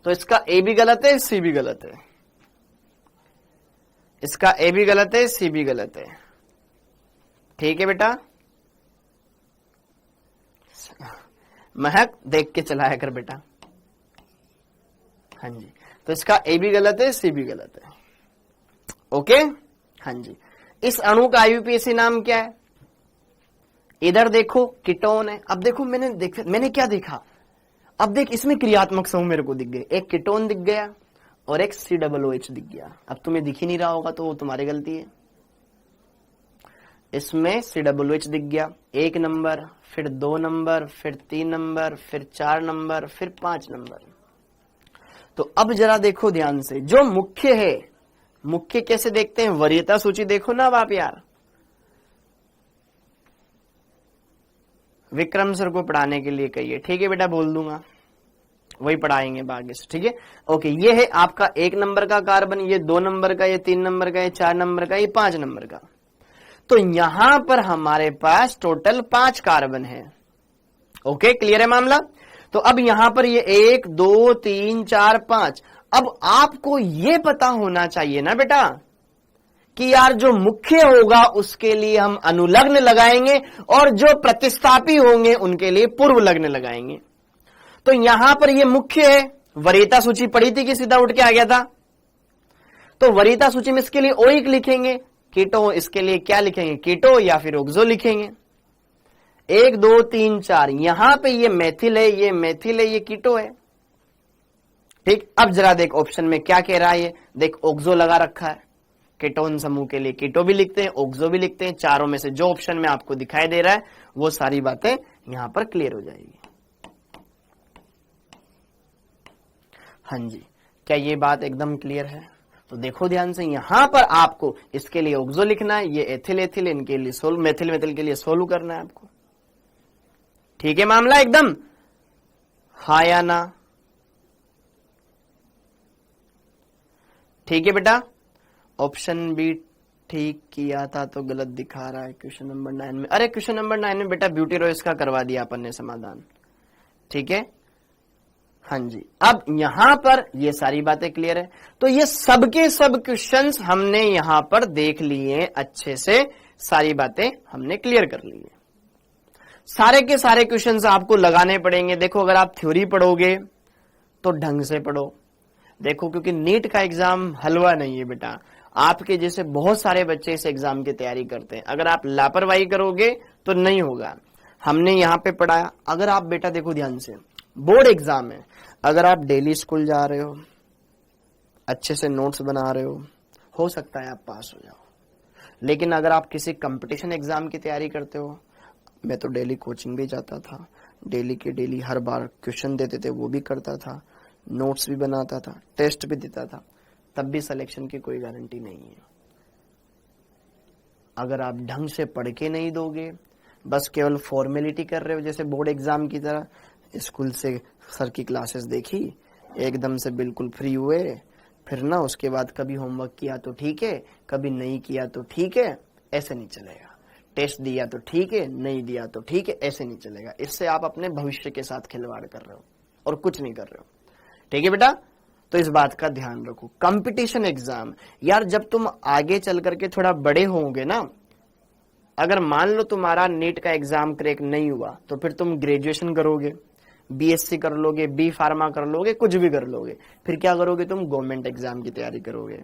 तो इसका ए भी गलत है, सी भी गलत है। इसका ए भी गलत है, सी भी गलत है। ठीक है बेटा, महक देख के चलाया कर बेटा। हाँ जी, तो इसका ए भी गलत है, सी भी गलत है। ओके, हाँ जी, इस अणु का आईयूपीएसी नाम क्या है? इधर देखो कीटोन है। अब देखो मैंने क्या देखा, अब देख इसमें क्रियात्मक समूह मेरे को दिख गए, एक कीटोन दिख गया और एक COOH दिख गया। अब तुम्हें दिख ही नहीं रहा होगा तो वो तुम्हारी गलती है। इसमें COOH दिख गया 1 नंबर, फिर 2 नंबर, फिर 3 नंबर, फिर 4 नंबर, फिर 5 नंबर। तो अब जरा देखो ध्यान से, जो मुख्य है, मुख्य कैसे देखते हैं? वरीयता सूची देखो ना अब आप यार, विक्रम सर को पढ़ाने के लिए कहिए, ठीक है बेटा, बोल दूंगा, वही पढ़ाएंगे बाकी से, ठीक है। ओके, ये है आपका 1 नंबर का कार्बन, ये 2 नंबर का, ये 3 नंबर का, ये 4 नंबर का, ये 5 नंबर का। तो यहां पर हमारे पास टोटल 5 कार्बन है। ओके, क्लियर है मामला? तो अब यहां पर ये 1 2 3 4 5। अब आपको ये पता होना चाहिए ना बेटा कि यार जो मुख्य होगा उसके लिए हम अनुलग्न लगाएंगे और जो प्रतिस्थापी होंगे उनके लिए पूर्व लग्न लगाएंगे। तो यहां पर ये मुख्य है, वरीयता सूची पढ़ी थी कि सीधा उठ के आ गया था? तो वरीयता सूची में इसके लिए ओइक लिखेंगे, कीटो इसके लिए क्या लिखेंगे? कीटो या फिर ऑक्सो लिखेंगे। 1 2 3 4, यहां पे ये मेथिल है, ये मेथिल है, ये कीटो है, ठीक। अब जरा देख ऑप्शन में क्या कह रहा है, ये देख ऑक्सो लगा रखा है। कीटोन समूह के लिए कीटो भी लिखते हैं, ऑक्सो भी लिखते हैं। चारों में से जो ऑप्शन में आपको दिखाई दे रहा है वो सारी बातें यहां पर क्लियर हो जाएगी। हाँ जी, क्या ये बात एकदम क्लियर है? तो देखो ध्यान से, यहां पर आपको इसके लिए ऑक्सो लिखना है, ये एथिल एथिल, इनके लिए मेथिल मेथिल के लिए सोलू करना है आपको, ठीक है मामला एकदम? हाँ या ना? ठीक है बेटा, ऑप्शन बी ठीक किया था तो गलत दिखा रहा है क्वेश्चन नंबर 9 में। अरे क्वेश्चन नंबर 9 में बेटा ब्यूटेरोइस का करवा दिया अपन ने समाधान, ठीक है। हाँ जी, अब यहां पर ये सारी बातें क्लियर है। तो ये सबके सब क्वेश्चंस हमने यहां पर देख लिए अच्छे से, सारी बातें हमने क्लियर कर ली है। सारे के सारे क्वेश्चंस आपको लगाने पड़ेंगे। देखो अगर आप थ्योरी पढ़ोगे तो ढंग से पढ़ो, देखो क्योंकि नीट का एग्जाम हलवा नहीं है बेटा। आपके जैसे बहुत सारे बच्चे इस एग्जाम की तैयारी करते हैं, अगर आप लापरवाही करोगे तो नहीं होगा। हमने यहाँ पे पढ़ाया, अगर आप बेटा देखो ध्यान से, बोर्ड एग्जाम है, अगर आप डेली स्कूल जा रहे हो, अच्छे से नोट्स बना रहे हो सकता है आप पास हो जाओ। लेकिन अगर आप किसी कंपटीशन एग्जाम की तैयारी करते हो, मैं तो डेली कोचिंग भी जाता था, डेली के डेली हर बार क्वेश्चन देते थे वो भी करता था, नोट्स भी बनाता था, टेस्ट भी देता था, तब भी सिलेक्शन की कोई गारंटी नहीं है। अगर आप ढंग से पढ़ के नहीं दोगे, बस केवल फॉर्मेलिटी कर रहे हो जैसे बोर्ड एग्जाम की तरह, स्कूल से सर की क्लासेस देखी, एकदम से बिल्कुल फ्री हुए, फिर ना उसके बाद कभी होमवर्क किया तो ठीक है, कभी नहीं किया तो ठीक है, ऐसे नहीं चलेगा। टेस्ट दिया तो ठीक है, नहीं दिया तो ठीक है, ऐसे नहीं चलेगा। इससे आप अपने भविष्य के साथ खिलवाड़ कर रहे हो और कुछ नहीं कर रहे हो, ठीक है बेटा। तो इस बात का ध्यान रखो। कंपटीशन एग्जाम यार, जब तुम आगे चल करके थोड़ा बड़े होंगे ना, अगर मान लो तुम्हारा नीट का एग्जाम क्रैक नहीं हुआ तो फिर तुम ग्रेजुएशन करोगे, बीएससी कर लोगे, बी फार्मा कर लोगे, कुछ भी कर लोगे, फिर क्या करोगे तुम? गवर्नमेंट एग्जाम की तैयारी करोगे,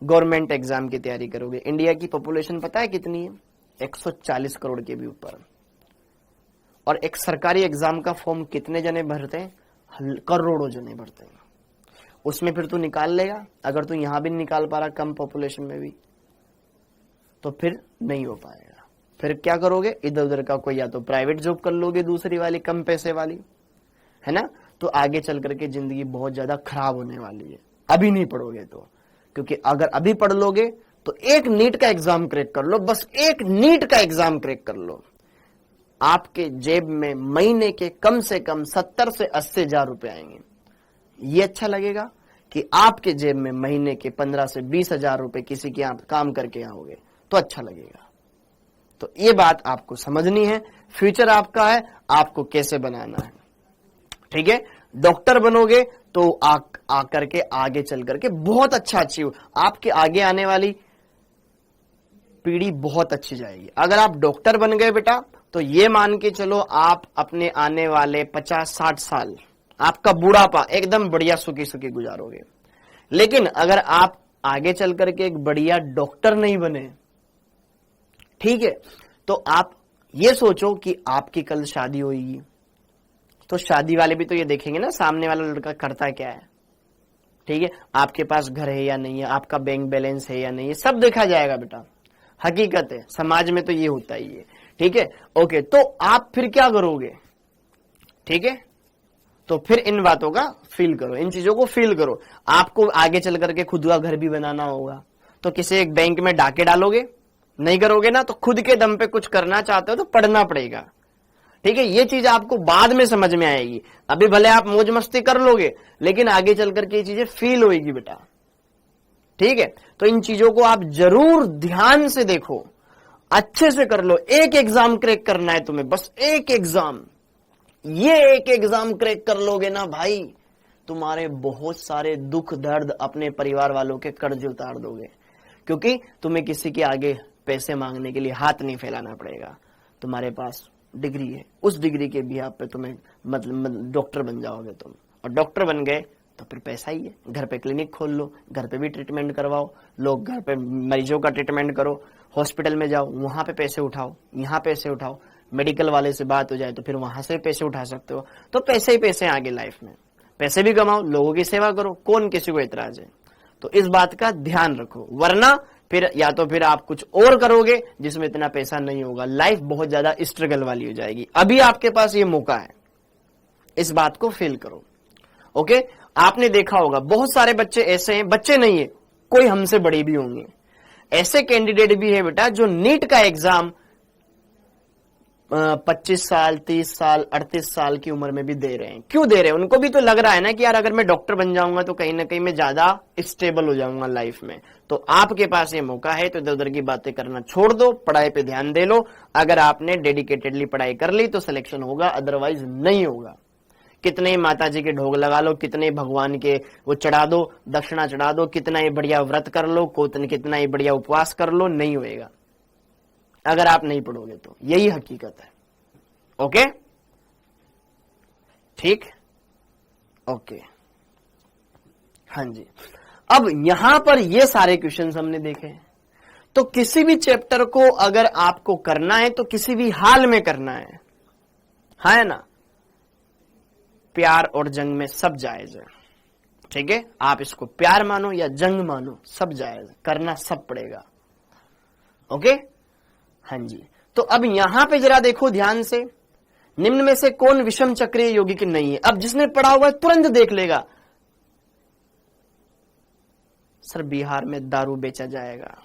गवर्नमेंट एग्जाम की तैयारी करोगे। इंडिया की पॉपुलेशन पता है कितनी है? 140 करोड़ के भी ऊपर। और एक सरकारी एग्जाम का फॉर्म कितने जने भरते हैं? करोड़ों जने भरते हैं। उसमें फिर तू निकाल लेगा? अगर तू यहां भी निकाल पा रहा कम पॉपुलेशन में भी, तो फिर नहीं हो पाएगा। फिर क्या करोगे? इधर उधर का कोई या तो प्राइवेट जॉब कर लोगे, दूसरी वाली कम पैसे वाली, है ना। तो आगे चल करके जिंदगी बहुत ज्यादा खराब होने वाली है अभी नहीं पढ़ोगे तो। क्योंकि अगर अभी पढ़ लोगे तो एक नीट का एग्जाम क्रैक कर लो, बस एक नीट का एग्जाम क्रैक कर लो, आपके जेब में महीने के कम से कम 70 से 80 हजार रुपए आएंगे। ये अच्छा लगेगा कि आपके जेब में महीने के 15 से 20 हजार रुपए किसी के यहाँ काम करके आओगे तो अच्छा लगेगा। तो ये बात आपको समझनी है। फ्यूचर आपका है, आपको कैसे बनाना है, ठीक है। डॉक्टर बनोगे तो आकर के आगे चल करके बहुत अच्छा अचीव, आपके आगे आने वाली पीढ़ी बहुत अच्छी जाएगी। अगर आप डॉक्टर बन गए बेटा तो ये मान के चलो आप अपने आने वाले 50-60 साल, आपका बुढ़ापा एकदम बढ़िया सुखी सुखी गुजारोगे। लेकिन अगर आप आगे चल करके एक बढ़िया डॉक्टर नहीं बने, ठीक है, तो आप ये सोचो कि आपकी कल शादी होगी, तो शादी वाले भी तो ये देखेंगे ना सामने वाला लड़का करता क्या है, ठीक है, आपके पास घर है या नहीं है, आपका बैंक बैलेंस है या नहीं है, सब देखा जाएगा बेटा, हकीकत है, समाज में तो ये होता ही है, ठीक है। ओके, तो आप फिर क्या करोगे, ठीक है, तो फिर इन बातों का फील करो, इन चीजों को फील करो। आपको आगे चल करके खुद का घर भी बनाना होगा, तो किसी एक बैंक में डाके डालोगे, नहीं करोगे ना, तो खुद के दम पे कुछ करना चाहते हो तो पढ़ना पड़ेगा, ठीक है। ये चीज आपको बाद में समझ में आएगी, अभी भले आप मौज मस्ती कर लोगे, लेकिन आगे चल करके ये चीजें फील होएगी बेटा, ठीक है। तो इन चीजों को आप जरूर ध्यान से देखो, अच्छे से कर लो। एक एग्जाम क्रैक करना है तुम्हें, बस एक एग्जाम, ये एक एग्जाम क्रैक कर लोगे ना भाई, तुम्हारे बहुत सारे दुख दर्द अपने परिवार वालों के कर्ज उतार दोगे, क्योंकि तुम्हें किसी के आगे पैसे मांगने के लिए हाथ नहीं फैलाना पड़ेगा, तुम्हारे पास डिग्री है, उस डिग्री के भी आप पे तुम्हें मतलब डॉक्टर बन जाओगे तुम, और डॉक्टर बन गए तो फिर पैसा ही है, घर पे क्लिनिक खोल लो, घर पे भी ट्रीटमेंट करवाओ, लोग घर पे मरीजों का ट्रीटमेंट करो, हॉस्पिटल में जाओ, वहां पे पैसे उठाओ, यहाँ पैसे उठाओ, मेडिकल वाले से बात हो जाए तो फिर वहां से पैसे उठा सकते हो, तो पैसे ही पैसे आगे लाइफ में, पैसे भी कमाओ, लोगों की सेवा करो, कौन किसी को एतराज है। तो इस बात का ध्यान रखो, वरना फिर या तो फिर आप कुछ और करोगे जिसमें इतना पैसा नहीं होगा, लाइफ बहुत ज्यादा स्ट्रगल वाली हो जाएगी। अभी आपके पास ये मौका है, इस बात को फील करो। ओके, आपने देखा होगा बहुत सारे बच्चे ऐसे हैं, बच्चे नहीं है, कोई हमसे बड़े भी होंगे, ऐसे कैंडिडेट भी है बेटा जो नीट का एग्जाम 25 साल 30 साल 38 साल की उम्र में भी दे रहे हैं। क्यों दे रहे हैं? उनको भी तो लग रहा है ना कि यार अगर मैं डॉक्टर बन जाऊंगा तो कहीं ना कहीं मैं ज्यादा स्टेबल हो जाऊंगा लाइफ में। तो आपके पास ये मौका है, तो इधर उधर की बातें करना छोड़ दो, पढ़ाई पे ध्यान दे लो। अगर आपने डेडिकेटेडली पढ़ाई कर ली तो सिलेक्शन होगा, अदरवाइज नहीं होगा। कितने ही माता जी के ढोग लगा लो, कितने भगवान के वो चढ़ा दो, दक्षिणा चढ़ा दो, कितना ही बढ़िया व्रत कर लो, कितना ही बढ़िया उपवास कर लो, नहीं होएगा अगर आप नहीं पढ़ोगे तो। यही हकीकत है। ओके, ठीक, ओके, हाँ जी। अब यहां पर ये सारे क्वेश्चंस हमने देखे हैं। तो किसी भी चैप्टर को अगर आपको करना है तो किसी भी हाल में करना है ना, प्यार और जंग में सब जायज है, ठीक है। आप इसको प्यार मानो या जंग मानो, सब जायज, करना सब पड़ेगा। ओके, हाँ जी। तो अब यहां पे जरा देखो ध्यान से, निम्न में से कौन विषम चक्रीय यौगिक नहीं है? अब जिसने पढ़ा हुआ है तुरंत देख लेगा, सर बिहार में दारू बेचा जाएगा।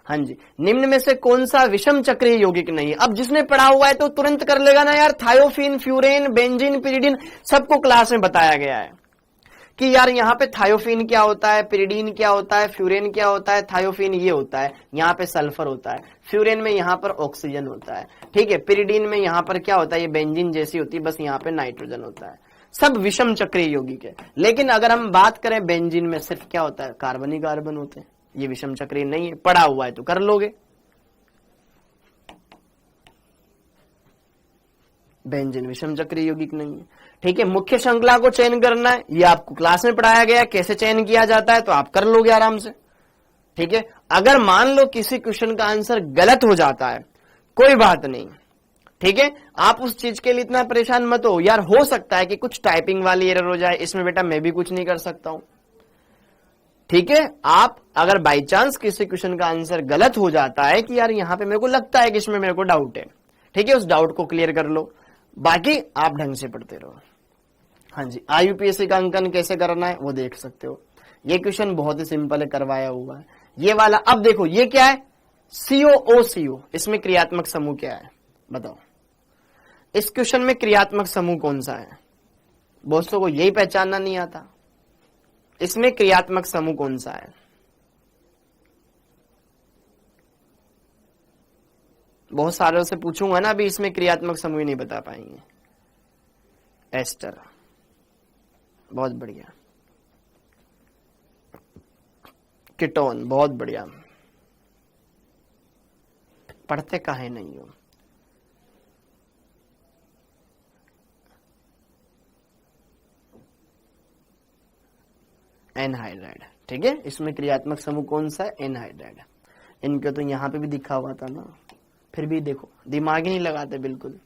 हाँ जी, निम्न में से कौन सा विषम चक्रीय यौगिक नहीं है? अब जिसने पढ़ा हुआ है तो तुरंत कर लेगा ना यार, थायोफिन, फ्यूरेन, बेंजीन, पिरिडीन, सबको क्लास में बताया गया है कि यार यहाँ पे थायोफिन क्या होता है, पिरिडीन क्या होता है, फ्यूरेन क्या होता है। थायोफिन ये होता है, यहाँ पे सल्फर होता है, फ्यूरेन में यहाँ पर ऑक्सीजन होता है, ठीक है। पिरिडीन में यहाँ पर क्या होता है, ये बेंजीन जैसी होती है, बस यहाँ पे नाइट्रोजन होता है। सब विषम चक्रीय यौगिक है। लेकिन अगर हम बात करें बेंजीन में सिर्फ क्या होता है, कार्बन ही कार्बन होते हैं, ये विषम चक्रीय नहीं है। पढ़ा हुआ है तो कर लोगे। बेंजीन विषम चक्रीय यौगिक नहीं है, ठीक है। मुख्य श्रृंखला को चयन करना है, ये आपको क्लास में पढ़ाया गया है, कैसे चयन किया जाता है, तो आप कर लोगे आराम से, ठीक है। अगर मान लो किसी क्वेश्चन का आंसर गलत हो जाता है, कोई बात नहीं, ठीक है। आप उस चीज के लिए इतना परेशान मत हो यार, हो सकता है कि कुछ टाइपिंग वाली एरर हो जाए, इसमें बेटा मैं भी कुछ नहीं कर सकता हूं, ठीक है। आप अगर बाई चांस किसी क्वेश्चन का आंसर गलत हो जाता है कि यार यहां पे मेरे को लगता है कि इसमें मेरे को डाउट है, ठीक है, उस डाउट को क्लियर कर लो, बाकी आप ढंग से पढ़ते रहो। हाँ जी, आईयूपीएससी का अंकन कैसे करना है वो देख सकते हो। ये क्वेश्चन बहुत ही सिंपल है, करवाया हुआ है ये वाला। अब देखो ये क्या है, COOCO, इसमें क्रियात्मक समूह क्या है बताओ? इस क्वेश्चन में क्रियात्मक समूह कौन सा है? दोस्तों को यही पहचानना नहीं आता, इसमें क्रियात्मक समूह कौन सा है? बहुत सारों से पूछूंगा ना अभी, इसमें क्रियात्मक समूह नहीं बता पाएंगे। एस्टर, बहुत बढ़िया। कीटोन, बहुत बढ़िया। पढ़ते काहे नहीं हो? एनहाइड्राइड, ठीक है, इसमें क्रियात्मक समूह कौन सा है, एनहाइड्राइड। इनके तो यहां पे भी दिखा हुआ था ना, फिर भी देखो दिमाग ही नहीं लगाते बिल्कुल,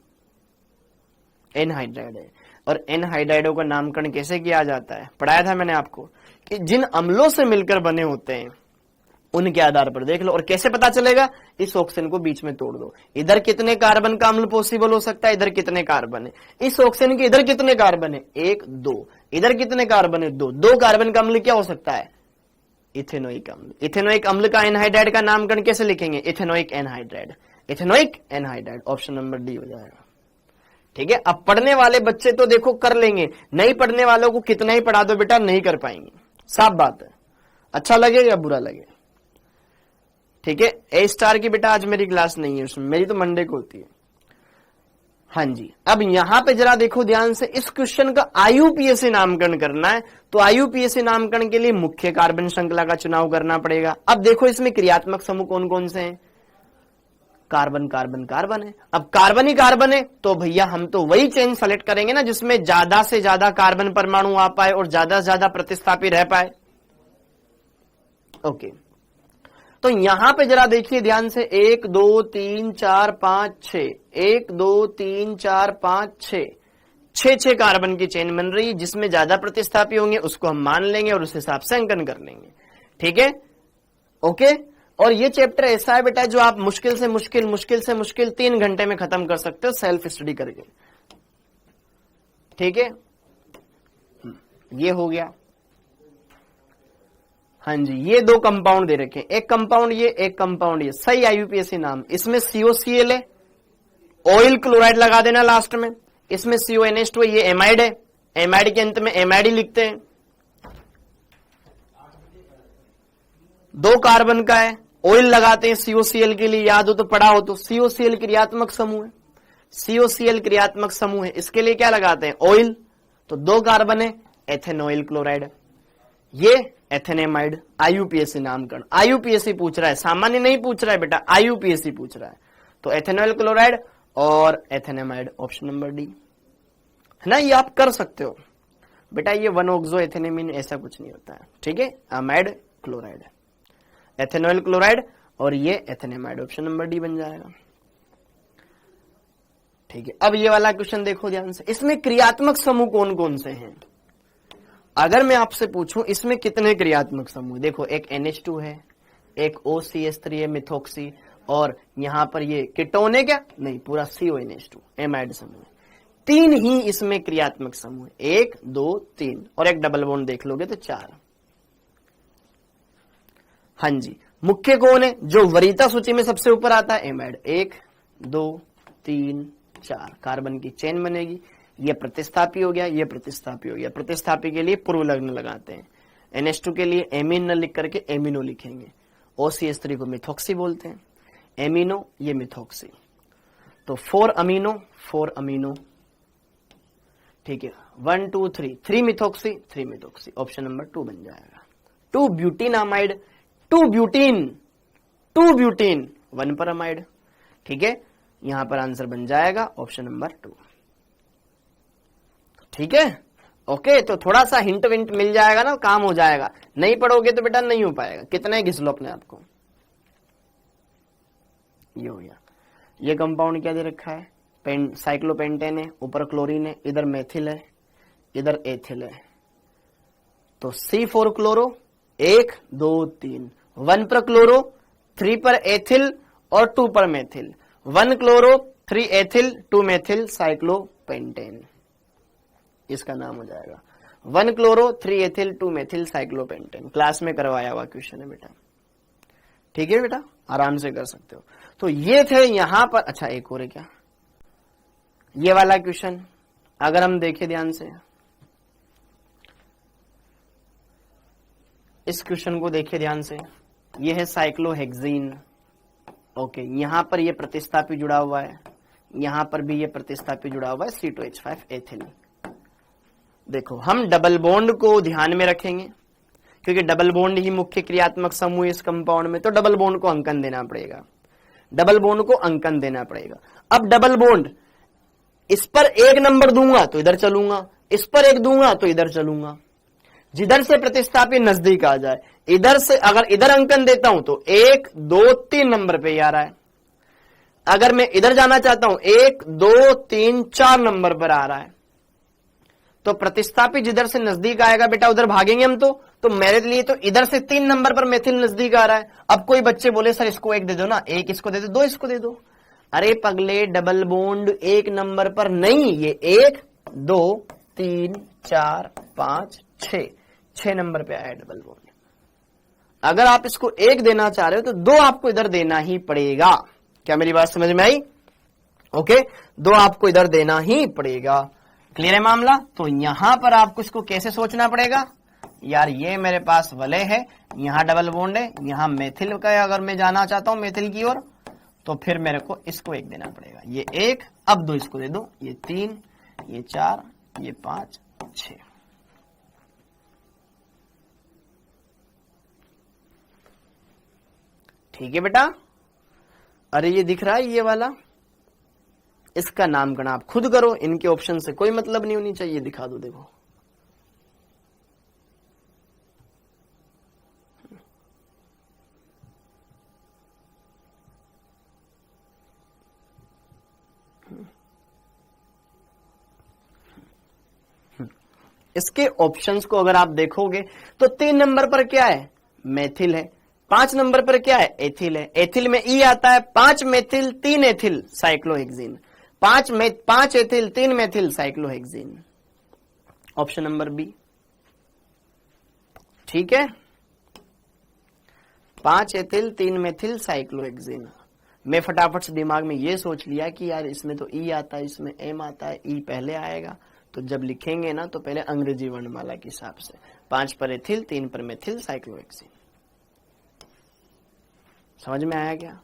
एनहाइड्राइड है। और एनहाइड्राइडों का नामकरण कैसे किया जाता है, पढ़ाया था मैंने आपको कि जिन अम्लों से मिलकर बने होते हैं उनके आधार पर देख लो। और कैसे पता चलेगा, इस ऑक्सीजन को बीच में तोड़ दो, इधर कितने कार्बन का अम्ल पॉसिबल हो सकता है, इधर कितने कार्बन है, इस ऑक्सीजन के इधर कितने कार्बन है, 1 2, इधर कितने कार्बन है, 2 2 कार्बन का अम्ल क्या हो सकता है, इथेनोइक अम्ल। इथेनोइक अम्ल का एनहाइड्राइड का नामकरण कैसे लिखेंगे, ethanoic anhydride, ethanoic anhydride, option number D हो जाएगा। ठीक है, अब पढ़ने वाले बच्चे तो देखो कर लेंगे, नहीं पढ़ने वालों को कितना ही पढ़ा दो बेटा नहीं कर पाएंगे, साफ बात है, अच्छा लगे या बुरा लगे। ठीक है, ए स्टार की बेटा आज मेरी क्लास नहीं है, उसमें मेरी तो मंडे को होती है। हाँ जी, अब यहां पे जरा देखो ध्यान से, इस क्वेश्चन का आईयूपीएसी नामकरण करना है, तो आईयूपीएसी नामकरण के लिए मुख्य कार्बन श्रृंखला का चुनाव करना पड़ेगा। अब देखो इसमें क्रियात्मक समूह कौन कौन से हैं, कार्बन कार्बन कार्बन है। अब कार्बन ही कार्बन है तो भैया हम तो वही चेन सेलेक्ट करेंगे ना जिसमें ज्यादा से ज्यादा कार्बन परमाणु आ पाए और ज्यादा से ज्यादा प्रतिस्थापी रह पाए। ओके, तो यहां पे जरा देखिए ध्यान से, 1 2 3 4 5 6, 1 2 3 4 5 6, 6 कार्बन की चेन बन रही है, जिसमें ज्यादा प्रतिस्थापी होंगे उसको हम मान लेंगे और उस हिसाब से अंकन कर लेंगे। ठीक है, ओके। और ये चैप्टर ऐसा है बेटा जो आप मुश्किल से मुश्किल 3 घंटे में खत्म कर सकते हो सेल्फ स्टडी करके। ठीक है, ये हो गया। हाँ जी, ये 2 कंपाउंड दे रखे हैं, एक कंपाउंड ये, एक कंपाउंड ये, सही आईयूपीएसी नाम। इसमें COCl है, ऑयल क्लोराइड लगा देना लास्ट में। इसमें CONH2 ये एमाइड है, एमाइड के अंत में एमाइड ही लिखते हैं। 2 कार्बन का है, ऑयल लगाते हैं COCl के लिए, याद हो तो पढ़ा हो तो। COCl क्रियात्मक समूह है, COCl क्रियात्मक समूह है, इसके लिए क्या लगाते हैं, ऑयल। तो 2 कार्बन है, एथेनॉइल क्लोराइड, ये एथेनेमाइड। आईयूपीएसी नामकरण, आईयूपीएसी पूछ रहा है, सामान्य नहीं पूछ रहा है बेटा, आईयूपीएसी पूछ रहा है। तो एथेनॉइल क्लोराइड और एथेनेमाइड, ऑप्शन नंबर डी है ना। ये आप कर सकते हो बेटा, ये 1-ऑक्सो एथेनेमीन ऐसा कुछ नहीं होता है। ठीक है, अमाइड क्लोराइड, एथेनॉइल क्लोराइड और ये एथेनेमाइड, ऑप्शन नंबर डी बन जाएगा। ठीक है, अब ये वाला क्वेश्चन देखो ध्यान से, इसमें क्रियात्मक समूह कौन कौन से हैं। अगर मैं आपसे पूछूं इसमें कितने क्रियात्मक समूह, देखो एक NH2 है, एक OCH3 है मिथॉक्सी, और यहां पर ये कीटोन है क्या, नहीं, पूरा CONH2 एमाइड समूह है। 3 ही इसमें क्रियात्मक समूह है, 1 2 3, और एक डबल बॉन्ड देख लोगे तो 4। हाँ जी, मुख्य कौन है, जो वरीयता सूची में सबसे ऊपर आता है, एमाइड। 1 2 3 4 कार्बन की चेन बनेगी। ये प्रतिस्थापी हो गया, ये प्रतिस्थापी हो गया। प्रतिस्थापी के लिए पूर्व लग्न लगाते हैं, NH2 के लिए एमीन न लिख करके एमिनो लिखेंगे, OCH3 को मिथॉक्सी बोलते हैं, एमिनो ये मिथॉक्सी। तो 4 अमीनो, ठीक है, 1 2 3, 3 मिथॉक्सी 3 मिथॉक्सी, ऑप्शन नंबर 2 बन जाएगा। 2 ब्यूटीनामाइड, 2 ब्यूटीन 1 पर अमाइड। ठीक है, यहां पर आंसर बन जाएगा ऑप्शन नंबर 2। ठीक है, ओके। तो थोड़ा सा हिंट विंट मिल जाएगा ना, काम हो जाएगा। नहीं पढ़ोगे तो बेटा नहीं हो पाएगा, कितना ही घिस लो अपने आप को। ये हो गया। ये कंपाउंड क्या दे रखा है, साइक्लोपेंटेन है, ऊपर क्लोरीन है, इधर मेथिल है, इधर एथिल है। तो C4 क्लोरो, 1 2 3, 1 पर क्लोरो, 3 पर एथिल और 2 पर methyl, 1 chloro 3 ethyl 2 methyl cyclopentane, इसका नाम हो जाएगा 1 chloro 3 ethyl 2 methyl cyclopentane. Class में करवाया हुआ क्वेश्चन है बेटा। ठीक है बेटा, आराम से कर सकते हो। तो ये थे यहां पर। अच्छा, एक और है क्या, ये वाला क्वेश्चन अगर हम देखें ध्यान से, इस क्वेश्चन को देखें ध्यान से, ये है साइक्लोहेक्सीन। ओके, यहां पर ये प्रतिस्थापी जुड़ा हुआ है, यहां पर भी ये प्रतिस्थापी जुड़ा हुआ है, C2H5 एथिल। देखो, हम डबल बॉन्ड को ध्यान में रखेंगे क्योंकि डबल बॉन्ड ही मुख्य क्रियात्मक समूह इस कंपाउंड में, तो डबल बॉन्ड को अंकन देना पड़ेगा, डबल बॉन्ड को अंकन देना पड़ेगा। अब डबल बॉन्ड, इस पर 1 नंबर दूंगा तो इधर चलूंगा, इस पर 1 दूंगा तो इधर चलूंगा। जिधर से प्रतिस्थापी नजदीक आ जाए। इधर से अगर इधर अंकन देता हूं तो 1 2 3 नंबर पे ही आ रहा है। अगर मैं इधर जाना चाहता हूं 1 2 3 4 नंबर पर आ रहा है। तो प्रतिस्थापी जिधर से नजदीक आएगा बेटा उधर भागेंगे हम। तो मेरे लिए तो इधर से 3 नंबर पर मेथिल नजदीक आ रहा है। अब कोई बच्चे बोले सर इसको 1 दे दो ना, 1 इसको दे दो, 2 इसको दे दो। अरे पगले, डबल बॉन्ड 1 नंबर पर नहीं, ये 1 2 3 4 5 6 नंबर पे आया डबल बॉन्ड। अगर आप इसको 1 देना चाह रहे हो तो 2 आपको इधर देना ही पड़ेगा। क्या मेरी बात समझ में आई? ओके, 2 आपको इधर देना ही पड़ेगा। क्लियर है मामला? तो यहां पर आपको इसको कैसे सोचना पड़ेगा यार, ये मेरे पास वलय है, यहां डबल बॉन्ड है, यहां मेथिल का अगर मैं जाना चाहता हूं मेथिल की ओर तो फिर मेरे को इसको 1 देना पड़ेगा। ये 1, अब 2 इसको दे दो, ये 3 ये 4 ये 5 6। ठीक है बेटा? अरे ये दिख रहा है ये वाला, इसका नामकरण आप खुद करो, इनके ऑप्शन से कोई मतलब नहीं होनी चाहिए। दिखा दो, देखो इसके ऑप्शंस को अगर आप देखोगे तो 3 नंबर पर क्या है? मेथिल है। 5 नंबर पर क्या है? एथिल है। एथिल में ई आता है, 5 methyl 3 ethyl cyclohexene, 5 ethyl 3 methyl cyclohexene. Option number B. ठीक है, 5 एथिल 3 मेथिल साइक्लोहेक्सीन। मैं फटाफट से दिमाग में ये सोच लिया कि यार इसमें तो ई आता है, इसमें एम आता है, ई पहले आएगा, तो जब लिखेंगे ना तो पहले अंग्रेजी वर्णमाला के हिसाब से 5 पर एथिल 3 पर मेथिल साइक्लोहेक्सीन। समझ में आया क्या?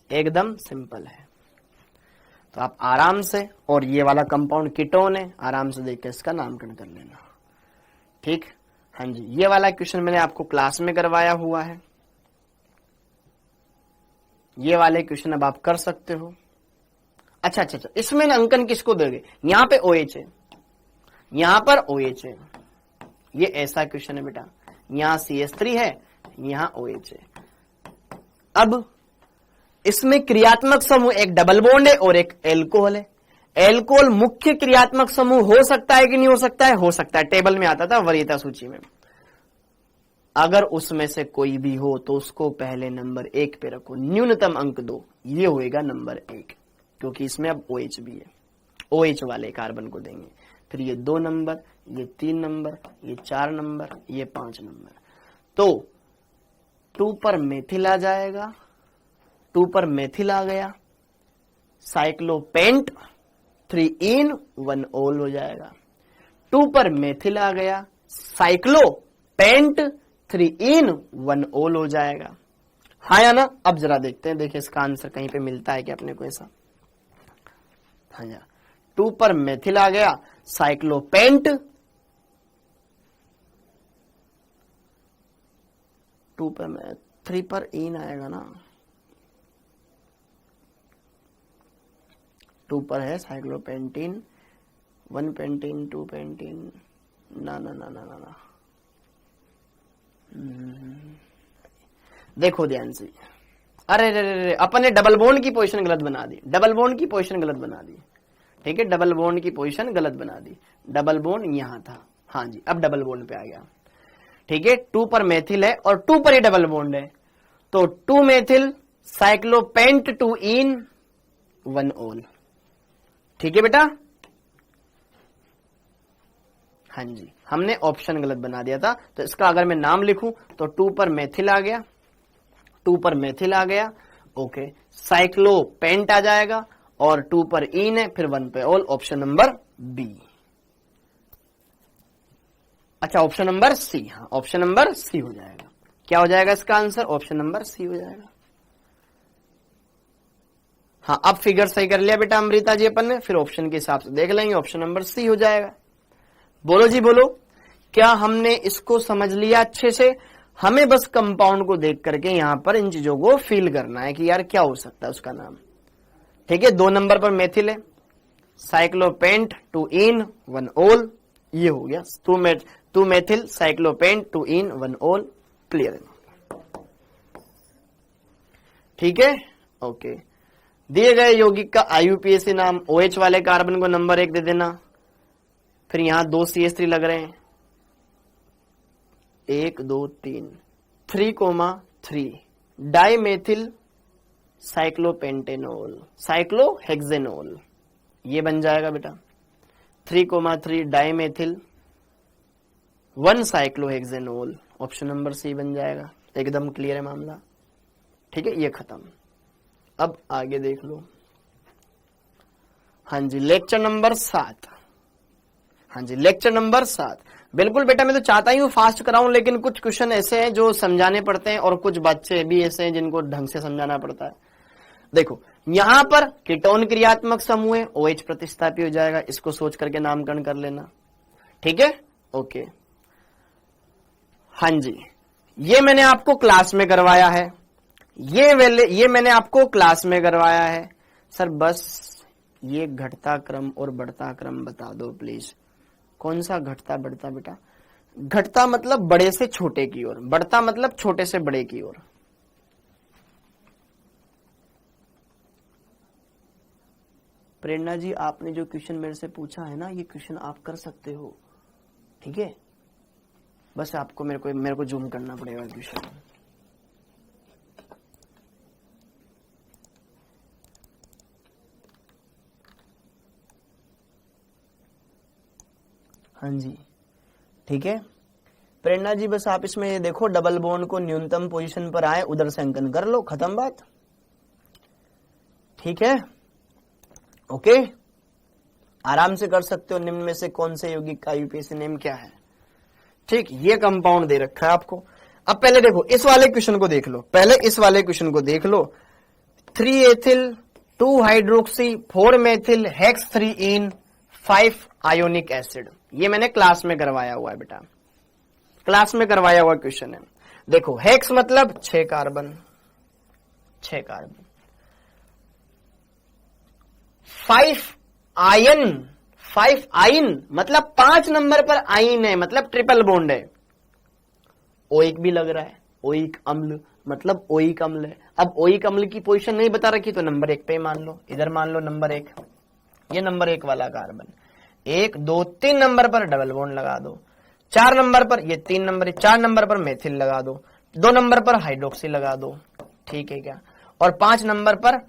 एकदम सिंपल है। तो आप आराम से, और ये वाला कंपाउंड कीटोन है, आराम से देख के इसका नामकरण कर लेना। ठीक, हाँ जी, ये वाला क्वेश्चन मैंने आपको क्लास में करवाया हुआ है। ये वाले क्वेश्चन अब आप कर सकते हो। अच्छा, इसमें ना अंकन किसको दोगे? यहां पे OH है, यहां पर OH है, ये ऐसा क्वेश्चन है बेटा। यहां CH3 है, यहां OH है। अब इसमें क्रियात्मक समूह एक डबल बॉन्ड है और एक एल्कोहल है। एल्कोहल मुख्य क्रियात्मक समूह हो सकता है कि नहीं हो सकता है? हो सकता है, टेबल में आता था वरीयता सूची में। अगर उसमें से कोई भी हो तो उसको पहले नंबर 1 पे रखो, न्यूनतम अंक 2, ये होएगा नंबर 1, क्योंकि इसमें अब OH भी है। OH वाले कार्बन को देंगे, फिर ये 2 नंबर, ये 3 नंबर, ये 4 नंबर, ये 5 नंबर। तो 2 पर मेथिल आ जाएगा, 2 पर मेथिल आ गया, साइक्लोपेंट 3 इन 1 ऑल हो जाएगा। 2 पर मेथिल आ गया, साइक्लोपेंट 3 इन 1 ऑल हो जाएगा। हाँ या ना? अब जरा देखते हैं, देखिए इसका आंसर कहीं पे मिलता है क्या अपने को ऐसा? हाँ जी, 2 पर मेथिल आ गया, साइक्लोपेंट 2 पर 3 पर इन आएगा ना, 2 पर है साइक्लोपेंटीन, 1 पेंटीन 2 पेंटीन, ना ना ना ना ना ना। देखो ध्यान से, अरे रे रे, अपन ने डबल बॉन्ड की पोजीशन गलत बना दी, डबल बॉन्ड की पोजीशन गलत बना दी। ठीक है, डबल बॉन्ड की पोजीशन गलत बना दी। डबल बॉन्ड यहां था, हाँ जी, अब डबल बॉन्ड पे आ गया। ठीक है, 2 पर मेथिल है और 2 पर ही डबल बॉन्ड है, तो 2 मेथिल साइक्लोपेंट 2 इन 1 ऑल। ठीक है बेटा? हाँ जी, हमने ऑप्शन गलत बना दिया था, तो इसका अगर मैं नाम लिखूं तो 2 पर मेथिल आ गया, 2 पर मेथिल आ गया, ओके, साइक्लोपेंट आ जाएगा, और 2 पर इन है, फिर 1 पे ऑल, ऑप्शन नंबर बी। अच्छा, ऑप्शन नंबर सी, हाँ ऑप्शन नंबर सी हो जाएगा। क्या हो जाएगा इसका आंसर? ऑप्शन नंबर सी हो जाएगा। हाँ, अब फिगर सही कर लिया बेटा अमृता जी अपन ने, फिर ऑप्शन के हिसाब से देख लेंगे, ऑप्शन नंबर सी हो जाएगा। बोलो जी बोलो, क्या हमने इसको समझ लिया अच्छे से? हमें बस कंपाउंड को देख करके यहां पर इन चीजों को फील करना है कि यार क्या हो सकता है उसका नाम। ठीक है, 2 नंबर पर मेथिल है, साइक्लोपेंट 2 इन 1 ऑल, ये हो गया 2 मेथिल साइक्लोपेंट 2 इन 1 ओल, क्लियर है, ठीक है, ओके। दिए गए यौगिक का IUPAC नाम, OH वाले कार्बन को नंबर 1 दे देना, फिर यहां 2 CH3 लग रहे हैं, 1 2 3, 3,3 डाइमेथिल साइक्लोपेंटेनोल, साइक्लोहेक्सेनोल, ये बन जाएगा बेटा 3,3 dimethyl 1 cyclohexanol, option number C बन जाएगा। एकदम क्लियर है मामला, ठीक है, ये खत्म। अब आगे देख लो, हाँ जी, लेक्चर नंबर 7, हाँ जी, लेक्चर नंबर 7। बिल्कुल बेटा, मैं तो चाहता ही हूं फास्ट कराऊं, लेकिन कुछ क्वेश्चन ऐसे हैं जो समझाने पड़ते हैं और कुछ बच्चे भी ऐसे हैं जिनको ढंग से समझाना पड़ता है। देखो यहां पर कीटोन क्रियात्मक समूह है, OH प्रतिस्थापी हो जाएगा, इसको सोच करके नामकरण कर लेना, ठीक है, ओके। हाँ जी, ये मैंने आपको क्लास में करवाया है, ये मैंने आपको क्लास में करवाया है सर। बस ये घटता क्रम और बढ़ता क्रम बता दो प्लीज। कौन सा घटता बढ़ता बेटा? घटता मतलब बड़े से छोटे की ओर, बढ़ता मतलब छोटे से बड़े की ओर। प्रेरणा जी, आपने जो क्वेश्चन मेरे से पूछा है ना, ये क्वेश्चन आप कर सकते हो, ठीक है, बस आपको मेरे को जूम करना पड़ेगा क्वेश्चन। हाँ जी, ठीक है प्रेरणा जी, बस आप इसमें ये देखो, डबल बॉन्ड को न्यूनतम पोजीशन पर आए उधर से अंकन कर लो, खत्म बात, ठीक है, ओके। आराम से कर सकते हो। निम्न में से कौन से यौगिक का IUPAC नेम क्या है? ठीक, ये कंपाउंड दे रखा है आपको। अब पहले देखो इस वाले क्वेश्चन को देख लो, पहले इस वाले क्वेश्चन को देख लो। 3 एथिल 2 हाइड्रोक्सी 4 मेथिल हेक्स 3 इन 5 आयोनिक एसिड, ये मैंने क्लास में करवाया हुआ है बेटा, क्लास में करवाया हुआ क्वेश्चन है। देखो हेक्स मतलब 6 कार्बन, 6 कार्बन, 5 आयन मतलब 5 नंबर पर आयन है, मतलब ट्रिपल बॉन्ड है। ओइक भी लग रहा है, ओइक अम्ल मतलब ओइक अम्ल है। अब ओइक अम्ल की पोजीशन नहीं बता रखी तो नंबर 1 पे मान लो, इधर मान लो नंबर 1, ये नंबर 1 वाला कार्बन। 1 2 3 नंबर पर डबल बॉन्ड लगा दो, 4 नंबर पर ये 3 नंबर, 4 नंबर पर मेथिल लगा दो, 2 नंबर पर हाइड्रोक्सी लगा दो, ठीक है क्या, और 5 नंबर पर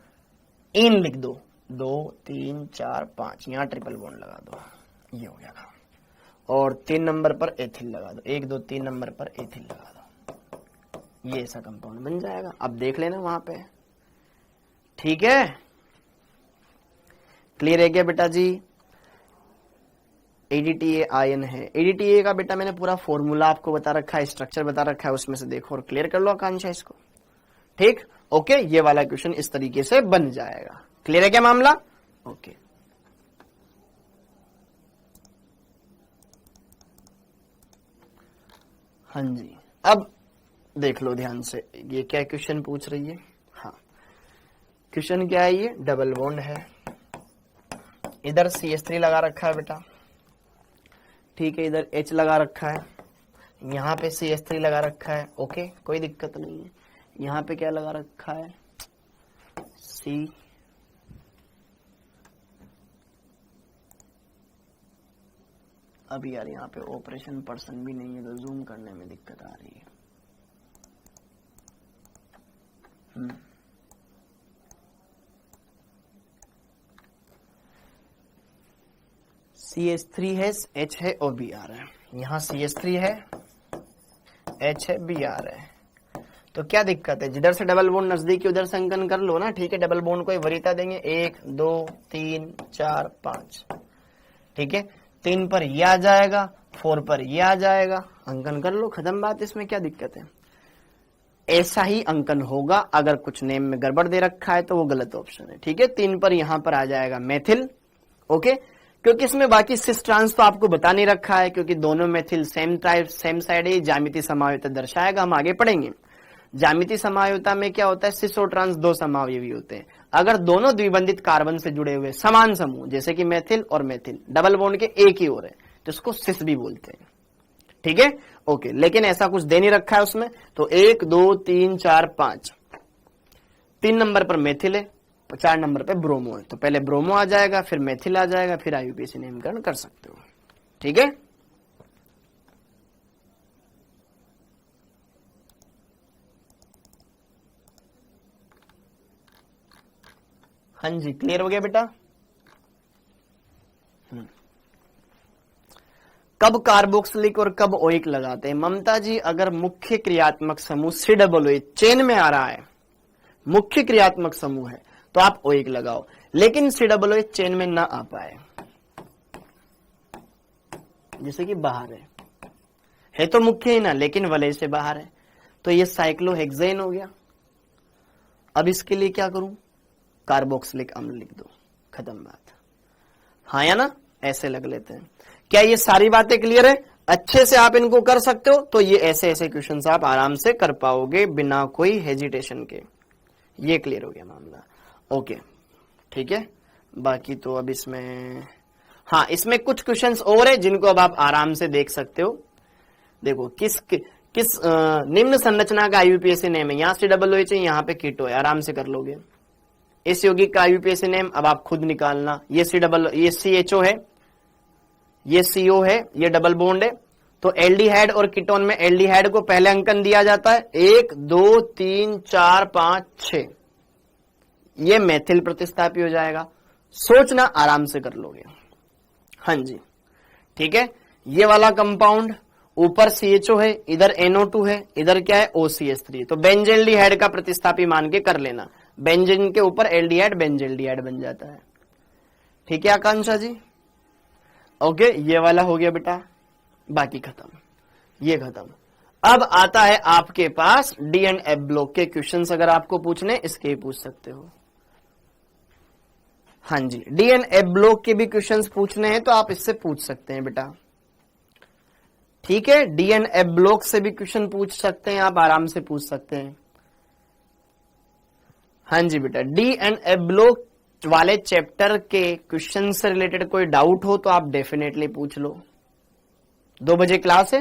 इन लिख दो, 2 3 4 5, यहां ट्रिपल बॉन्ड लगा दो, ये हो गया। और 3 नंबर पर एथिल लगा दो, 1 2 3 नंबर पर एथिल लगा दो, ये ऐसा कंपाउंड बन जाएगा। अब देख लेना वहां पे, ठीक है, क्लियर है क्या बेटा जी? ADTA आयन है। ADTA का बेटा मैंने पूरा फॉर्मूला आपको बता रखा है, स्ट्रक्चर बता रखा है, उसमें से देखो और क्लियर कर लो आकांक्षा इसको, ठीक, ओके। ये वाला क्वेश्चन इस तरीके से बन जाएगा। क्लियर है क्या मामला? ओके, हाँ जी। अब देख लो ध्यान से, ये क्या क्वेश्चन पूछ रही है? हाँ, क्वेश्चन क्या है? ये डबल बॉन्ड है, इधर CH3 लगा रखा है बेटा, ठीक है, इधर H लगा रखा है, यहाँ पे CH3 लगा रखा है, ओके, कोई दिक्कत नहीं है। यहाँ पे क्या लगा रखा है? C, अभी यार यहाँ पे ऑपरेशन पर्सन भी नहीं है तो जूम करने में दिक्कत आ रही है। CH3 है, H है और Br है, यहाँ CH3 है, H है, Br है, तो क्या दिक्कत है? जिधर से डबल बॉन्ड नजदीक उधर से अंकन कर लो ना, ठीक है। डबल बॉन्ड को वरीयता देंगे, 1 2 3 4 5, ठीक है, 3 पर ये आ जाएगा, 4 पर ये आ जाएगा, अंकन कर लो, खत्म बात। इसमें क्या दिक्कत है? ऐसा ही अंकन होगा। अगर कुछ नेम में गड़बड़ दे रखा है तो वो गलत ऑप्शन है, ठीक है। 3 पर यहां पर आ जाएगा मेथिल, ओके, क्योंकि इसमें बाकी सिस ट्रांस तो आपको बता नहीं रखा है, क्योंकि दोनों methyl same type same side है, ज्यामिति समायोजिता दर्शाएगा, हम आगे पढ़ेंगे। ज्यामिति समायोजिता में क्या होता है? सिस और ट्रांस 2 समावयवी होते हैं। अगर दोनों द्विबंधित कार्बन से जुड़े हुए समान समूह, जैसे कि मेथिल और मेथिल डबल बॉन्ड के एक ही ओर है, तो इसको सिस भी बोलते हैं। ठीक है, ओके। लेकिन ऐसा कुछ दे नहीं रखा है उसमें, तो 1 2 3 4 5, 3 नंबर पर मेथिल है, 4 नंबर पे ब्रोमो है, तो पहले ब्रोमो आ जाएगा, फिर मेथिल आ जाएगा, फिर आईयूपीएसी नामकरण कर सकते हो। ठीक है, हाँ जी, क्लियर हो गया बेटा। कब कार्बोक्सिलिक और कब ओइक लगाते हैं? ममता जी, अगर मुख्य क्रियात्मक समूह COO चेन में आ रहा है, मुख्य क्रियात्मक समूह है, तो आप ओइक लगाओ। लेकिन COO चेन में ना आ पाए, जैसे कि बाहर है तो मुख्य ही ना, लेकिन वलय से बाहर है, तो ये साइक्लोहेक्सेन हो गया। अब इसके लिए क्या करूं? कार्बोक्सिलिक अम्ल लिख दो, खत्म बात। हाँ या ना? ऐसे लग लेते हैं। क्या ये सारी बातें क्लियर है? अच्छे से आप इनको कर सकते हो, तो ये ऐसे ऐसे क्वेश्चंस आप आराम से कर पाओगे बिना कोई हेजिटेशन के। ये क्लियर हो गया मामला, ओके। ठीक है, बाकी तो अब इसमें, हाँ, इसमें कुछ क्वेश्चंस और है जिनको अब आप आराम से देख सकते हो। देखो, किस निम्न संरचना का आईयूपीएसी नेम है? यहाँ COO चाहिए, यहाँ पे कीटो है, आराम से कर लोगे। इस यौगिक का आईयूपीएसी नेम अब आप खुद निकालना। ये CHO है, ये CO है, ये डबल बॉन्ड है, तो एल्डिहाइड और कीटोन में एल्डिहाइड को पहले अंकन दिया जाता है, 1 2 3 4 5 6, ये मेथिल प्रतिस्थापी हो जाएगा। सोचना, आराम से कर लोगे। हाँ जी, ठीक है। ये वाला कंपाउंड ऊपर CHO है, इधर NO2 है, इधर क्या है? OCH3, तो बेंजेल्डिहाइड का प्रतिस्थापी मान के कर लेना। बेंजीन के ऊपर एल्डिहाइड बेंजेल्डिहाइड बन जाता है। ठीक है आकांक्षा जी, ओके। ये वाला हो गया बेटा, बाकी खत्म, ये खत्म। अब आता है आपके पास डी एंड एफ ब्लॉक के क्वेश्चंस, अगर आपको पूछने इसके ही पूछ सकते हो। हाँ जी, डी एंड एफ ब्लॉक के भी क्वेश्चंस पूछने हैं तो आप इससे पूछ सकते हैं बेटा। ठीक है, डी एंड एफ ब्लॉक से भी क्वेश्चन पूछ सकते हैं, आप आराम से पूछ सकते हैं। हाँ जी बेटा, डी एंड एफ ब्लॉक वाले चैप्टर के क्वेश्चन से रिलेटेड कोई डाउट हो तो आप डेफिनेटली पूछ लो। 2 बजे क्लास है,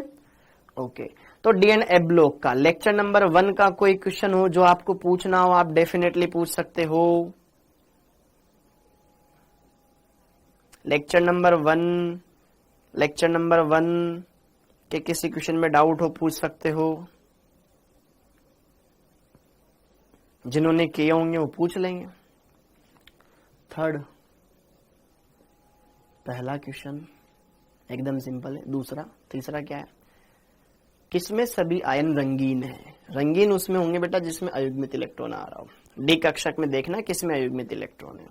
ओके। तो डी एंड एफ ब्लॉक का लेक्चर नंबर 1 का कोई क्वेश्चन हो जो आपको पूछना हो, आप डेफिनेटली पूछ सकते हो। लेक्चर नंबर 1 के किसी क्वेश्चन में डाउट हो, पूछ सकते हो। जिन्होंने किए होंगे वो पूछ लेंगे। 3rd, पहला क्वेश्चन एकदम सिंपल है। दूसरा, तीसरा क्या है? किसमें सभी आयन रंगीन है? रंगीन उसमें होंगे बेटा जिसमें अयुग्मित इलेक्ट्रॉन आ रहा हो। डी कक्षक में देखना किसमें अयुग्मित इलेक्ट्रॉन है।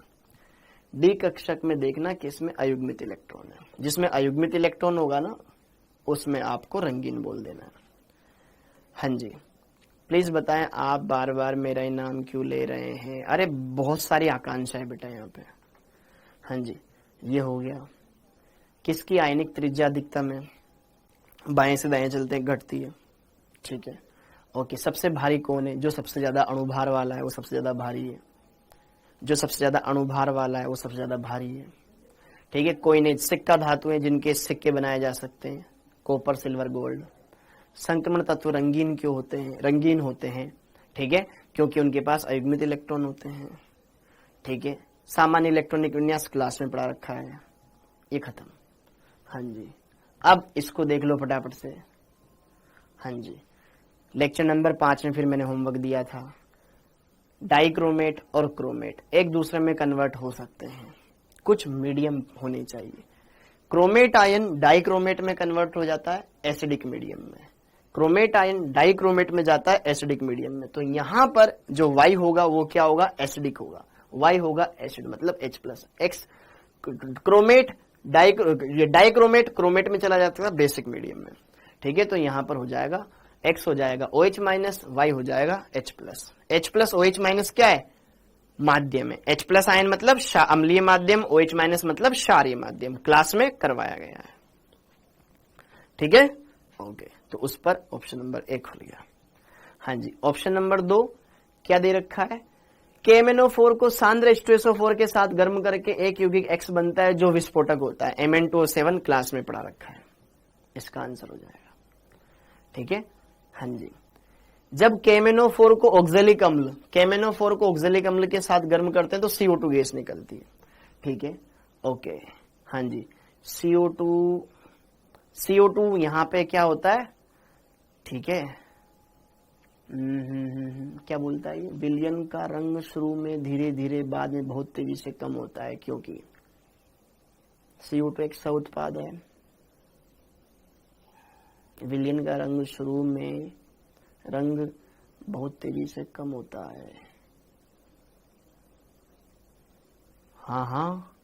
डी कक्षक में देखना किसमें अयुग्मित इलेक्ट्रॉन है। जिसमें अयुग्मित इलेक्ट्रॉन होगा ना, उसमें आपको रंगीन बोल देना। हाँ जी, प्लीज बताएं, आप बार बार मेरा ही नाम क्यों ले रहे हैं? अरे बहुत सारी आकांक्षा है बेटा यहाँ पे। हाँ जी, ये हो गया। किसकी आयनिक त्रिज्या अधिकतम है? बाएं से दाएं चलते घटती है। ठीक है, ओके। सबसे भारी कौन है? जो सबसे ज्यादा अणुभार वाला है वो सबसे ज्यादा भारी है। जो सबसे ज्यादा अणुभार वाला है वो सबसे ज्यादा भारी है। ठीक है, कोई नहीं। सिक्का धातु है जिनके सिक्के बनाए जा सकते हैं, कॉपर सिल्वर गोल्ड। संक्रमण तत्व रंगीन क्यों होते हैं? रंगीन होते हैं, ठीक है, क्योंकि उनके पास अयुग्मित इलेक्ट्रॉन होते हैं। ठीक है, सामान्य इलेक्ट्रॉनिक विन्यास क्लास में पढ़ा रखा है। ये खत्म। हाँ जी, अब इसको देख लो फटाफट से। हाँ जी, लेक्चर नंबर 5 में फिर मैंने होमवर्क दिया था। डाइक्रोमेट और क्रोमेट एक दूसरे में कन्वर्ट हो सकते हैं, कुछ मीडियम होने चाहिए। क्रोमेट आयन डाइक्रोमेट में कन्वर्ट हो जाता है एसिडिक मीडियम में। क्रोमेट आयन डाइक्रोमेट में जाता है एसिडिक मीडियम में। तो यहां पर जो Y होगा वो क्या होगा? एसिडिक होगा। Y होगा एसिड, मतलब H+। क्रोमेट डाइक्रोमेट क्रोमेट में चला जाता है बेसिक मीडियम में। ठीक है, तो यहां पर हो जाएगा X हो जाएगा OH-, Y हो जाएगा H+। H+OH- क्या है? माध्यम है। H+ आयन मतलब अम्लीय माध्यम, OH- मतलब क्षारीय माध्यम। क्लास में करवाया गया है। ठीक है, ओके। तो उस पर ऑप्शन नंबर 1 खुल गया। हाँ जी, ऑप्शन नंबर 2 क्या दे रखा है? KMnO4 को सांद्र H2SO4 के साथ गर्म करके एक यौगिक X बनता है जो विस्फोटक होता है। Mn2O7 क्लास में पढ़ा रखा है, इसका आंसर हो जाएगा। ठीक है, हाँ जी। जब KMnO4 को ऑक्जेलिक अम्ल के साथ गर्म करते हैं तो CO2 गैस निकलती है। ठीक है, ओके, हाँ जी। CO2 यहां पे क्या होता है? ठीक है, क्या बोलता है ये? विलयन का रंग शुरू में धीरे धीरे, बाद में बहुत तेजी से कम होता है, क्योंकि CO2 एक सह उत्पाद है। विलयन का रंग शुरू में रंग बहुत तेजी से कम होता है। हाँ,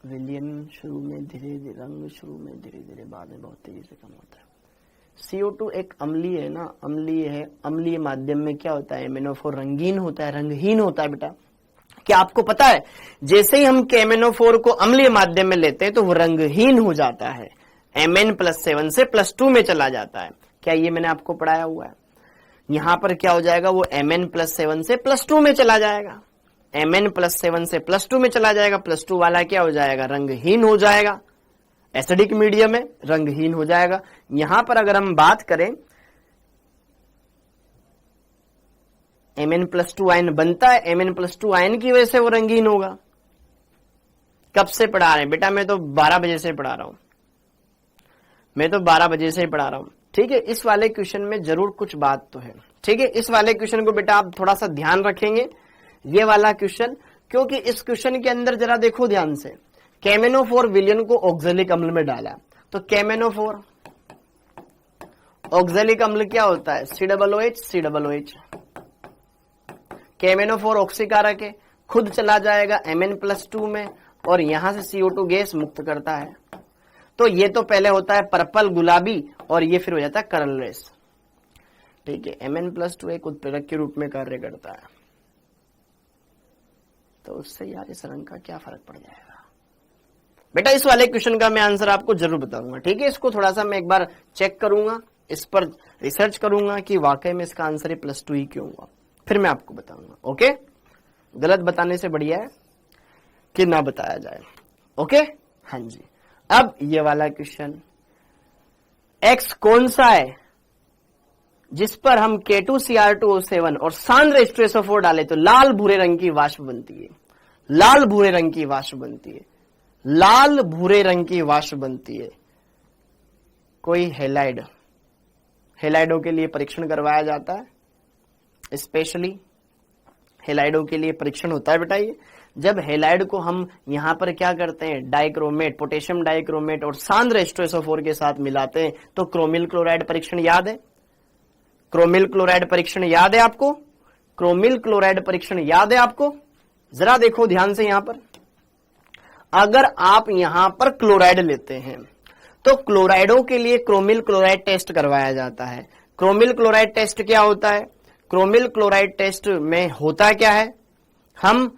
विलयन शुरू में धीरे धीरे, रंग शुरू में धीरे धीरे, बाद में बहुत तेजी से कम होता है। CO2 एक अम्लीय है ना, अम्लीय है। अम्लीय माध्यम में क्या होता है? MnO4 रंगीन होता है, रंगहीन होता है बेटा। क्या आपको पता है, जैसे ही हम KMnO4 को अम्लीय माध्यम में लेते हैं तो वो रंगहीन हो जाता है, Mn+7 से +2 में चला जाता है। क्या ये मैंने आपको पढ़ाया हुआ है? यहां पर क्या हो जाएगा? वो Mn+7 से +2 में चला जाएगा। Mn+7 से +2 में चला जाएगा। +2 वाला क्या हो जाएगा? रंगहीन हो जाएगा। एसिडिक मीडियम है, रंगहीन हो जाएगा। यहां पर अगर हम बात करें, Mn+2 आयन बनता है, Mn+2 आयन की वजह से वो रंगीन होगा। कब से पढ़ा रहे हैं बेटा? मैं तो 12 बजे से पढ़ा रहा हूं, ठीक है। इस वाले क्वेश्चन में जरूर कुछ बात तो है, ठीक है। इस वाले क्वेश्चन को बेटा आप थोड़ा सा ध्यान रखेंगे, ये वाला क्वेश्चन, क्योंकि इस क्वेश्चन के अंदर जरा देखो ध्यान से। KMnO4 विलयन को ऑक्जेलिक अम्ल में डाला, तो KMnO4 ऑक्जेलिक अम्ल क्या होता है? COOH। KMnO4 ऑक्सीकारक है, खुद चला जाएगा Mn+2 में और यहां से CO2 गैस मुक्त करता है। तो ये तो पहले होता है पर्पल, गुलाबी, और ये फिर हो जाता है कलरलेस। ठीक है, Mn+2 एक उत्प्रेरक के रूप में कार्य करता है, तो उससे यार इस रंग का क्या फर्क पड़ जाएगा बेटा? इस वाले क्वेश्चन का मैं आंसर आपको जरूर बताऊंगा, ठीक है। इसको थोड़ा सा मैं एक बार चेक करूंगा, इस पर रिसर्च करूंगा कि वाकई में इसका आंसर +2 ही क्यों हुआ, फिर मैं आपको बताऊंगा। ओके, गलत बताने से बढ़िया है कि ना बताया जाए। ओके, हाँ जी। अब ये वाला क्वेश्चन, X कौन सा है जिस पर हम K2Cr2O7 और सांद्र H2SO4 डाले तो लाल भूरे रंग की वाष्प बनती है? लाल भूरे रंग की वाष्प बनती है। कोई हेलाइडों के लिए परीक्षण करवाया जाता है, स्पेशली हेलाइडों के लिए परीक्षण होता है बेटा। ये जब हेलाइड को हम यहां पर क्या करते हैं, डाइक्रोमेट, पोटेशियम डाइक्रोमेट और सांद्र H2SO4 के साथ मिलाते हैं, तो क्रोमिल क्लोराइड परीक्षण याद है? क्रोमिल क्लोराइड परीक्षण याद है आपको? जरा देखो ध्यान से यहां पर। अगर आप यहां पर क्लोराइड लेते हैं तो क्लोराइडों के लिए क्रोमिल क्लोराइड टेस्ट करवाया जाता है। क्रोमिल क्लोराइड टेस्ट क्या होता है? क्रोमिल क्लोराइड टेस्ट में होता क्या है, हम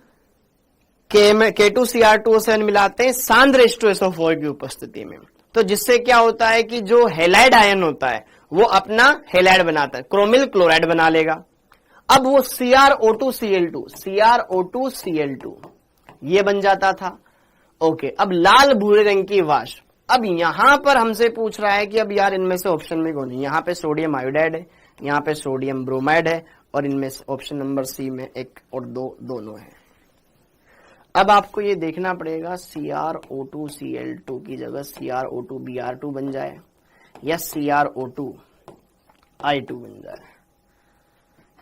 K2Cr2O7 मिलाते हैं सांद्र H2SO4 की उपस्थिति में, तो जिससे क्या होता है कि जो हेलाइड आयन होता है वो अपना हेलाइड बनाता है, क्रोमिल क्लोराइड बना लेगा। अब वो CrO2Cl2 ये बन जाता था। ओके, अब लाल भूरे रंग की वाष्प, अब यहां पर हमसे पूछ रहा है कि अब यार इनमें से ऑप्शन में कौन है? यहां पे सोडियम आयोडाइड है, यहां पे सोडियम ब्रोमाइड है, और इनमें ऑप्शन नंबर सी में 1 और 2 दोनों है। अब आपको ये देखना पड़ेगा CrO2Cl2 की जगह CrO2Br2 बन जाए या CrO2I2 बन जाए।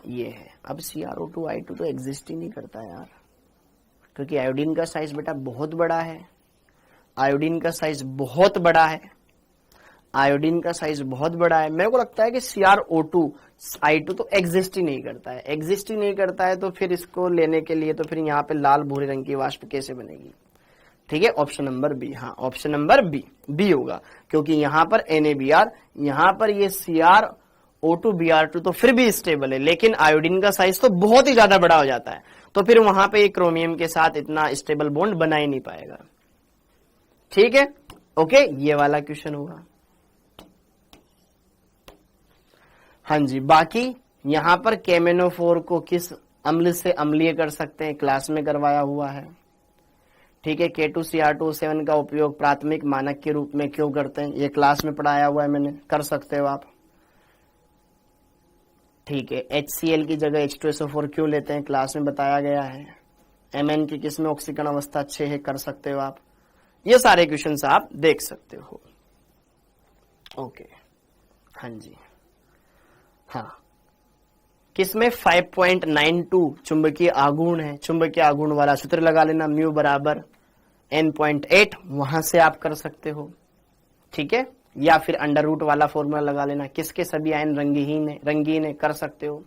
ये है, अब CrO2I2 तो एग्जिस्ट ही नहीं करता यार, क्योंकि आयोडीन का साइज बेटा बहुत बड़ा है। मेरे को लगता है कि CrO2I2 तो एग्जिस्ट ही नहीं करता है। तो फिर इसको लेने के लिए तो फिर यहाँ पे लाल भूरे रंग की वाष्प कैसे बनेगी? ठीक है, ऑप्शन नंबर बी। हाँ, ऑप्शन नंबर बी होगा, क्योंकि यहाँ पर NaBr, यहाँ पर ये CrO2Br2 तो फिर भी स्टेबल है, लेकिन आयोडीन का साइज तो बहुत ही ज्यादा बड़ा हो जाता है, तो फिर वहां पे क्रोमियम के साथ इतना स्टेबल बॉन्ड बना ही नहीं पाएगा। ठीक है, ओके, ये वाला क्वेश्चन होगा। हाँ जी, बाकी यहां पर KMnO4 को किस अम्ल से अम्लीय कर सकते हैं, क्लास में करवाया हुआ है। ठीक है, K2Cr2O7 का उपयोग प्राथमिक मानक के रूप में क्यों करते हैं, ये क्लास में पढ़ाया हुआ है मैंने, कर सकते हो आप। ठीक है, HCl की जगह H2SO4 क्यों लेते हैं, क्लास में बताया गया है। Mn की किसमें ऑक्सीकरण अवस्था 6 है, कर सकते हो आप। ये सारे क्वेश्चंस आप देख सकते हो। ओके, हाँ जी, हाँ, किसमें 5.92 चुंबकीय आघूर्ण है, चुंबकीय आघूर्ण वाला सूत्र लगा लेना, म्यू बराबर n.8, वहां से आप कर सकते हो। ठीक है, या फिर अंडर रूट वाला फॉर्मूला लगा लेना, किसके सभी आयन रंगीन है, कर सकते हो।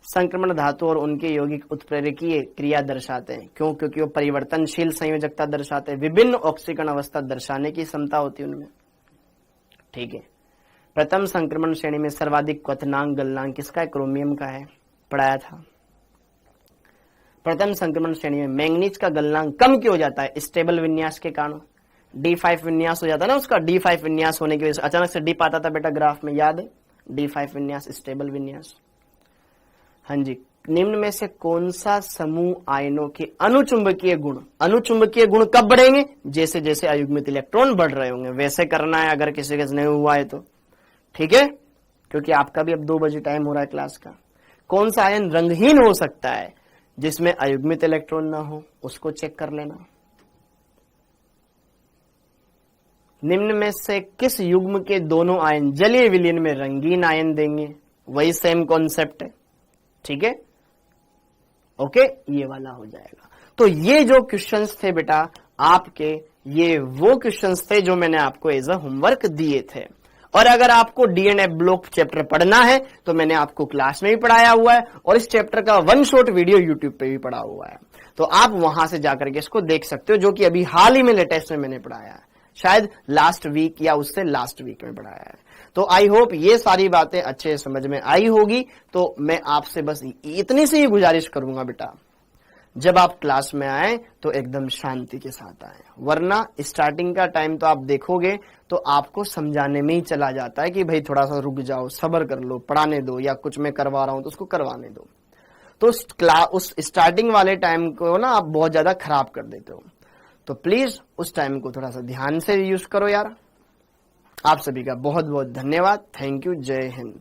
संक्रमण धातु और उनके यौगिक उत्प्रेरकीय क्रिया दर्शाते हैं, क्यों, क्योंकि वो परिवर्तनशील संयोजकता दर्शाते हैं, विभिन्न ऑक्सीकरण अवस्था दर्शाने की क्षमता होती है उनमें। ठीक है, प्रथम संक्रमण श्रेणी में सर्वाधिक क्वथनांक गलनांक किसका है, क्रोमियम का है, पढ़ाया था। प्रथम संक्रमण श्रेणी में मैंगनीज का गलनांक कम क्यों हो जाता है, स्टेबल विन्यास के कारण, D5 विन्यास हो जाता है ना उसका, D5 विन्यास होने की वजह से अचानक से D पाता था बेटा ग्राफ में, याद है, D5 विन्यास, स्टेबल विन्यास। हाँ जी, निम्न में से कौन सा समूह आयनों के अनुचुंबकीय गुण कब बढ़ेंगे, जैसे जैसे अयुग्मित इलेक्ट्रॉन बढ़ रहे होंगे, वैसे करना है अगर किसी के नहीं हुआ है तो। ठीक है, क्योंकि आपका भी अब 2 बजे टाइम हो रहा है क्लास का। कौन सा आयन रंगहीन हो सकता है, जिसमें अयुग्मित इलेक्ट्रॉन ना हो, उसको चेक कर लेना। निम्न में से किस युग्म के दोनों आयन जलीय विलयन में रंगीन आयन देंगे, वही सेम कॉन्सेप्ट है। ठीक है, ओके, ये वाला हो जाएगा। तो ये जो क्वेश्चंस थे बेटा आपके, ये वो क्वेश्चंस थे जो मैंने आपको एज अ होमवर्क दिए थे। और अगर आपको डीएनए ब्लॉक चैप्टर पढ़ना है तो मैंने आपको क्लास में भी पढ़ाया हुआ है, और इस चैप्टर का 1 शॉर्ट वीडियो यूट्यूब पे भी पढ़ा हुआ है, तो आप वहां से जाकर के इसको देख सकते हो, जो कि अभी हाल ही में लेटेस्ट में मैंने पढ़ाया है, शायद लास्ट वीक या उससे लास्ट वीक में पढ़ाया है। तो आई होप ये सारी बातें अच्छे समझ में आई होगी। तो मैं आपसे बस इतनी सी ही गुजारिश करूंगा बेटा, जब आप क्लास में आए तो एकदम शांति के साथ आए, वरना स्टार्टिंग का टाइम तो आप देखोगे तो आपको समझाने में ही चला जाता है कि भाई थोड़ा सा रुक जाओ, सब्र कर लो, पढ़ाने दो, या कुछ मैं करवा रहा हूं तो उसको करवाने दो। तो उस स्टार्टिंग वाले टाइम को ना आप बहुत ज्यादा खराब कर देते हो, तो प्लीज उस टाइम को थोड़ा सा ध्यान से यूज करो यार। आप सभी का बहुत बहुत धन्यवाद, थैंक यू, जय हिंद।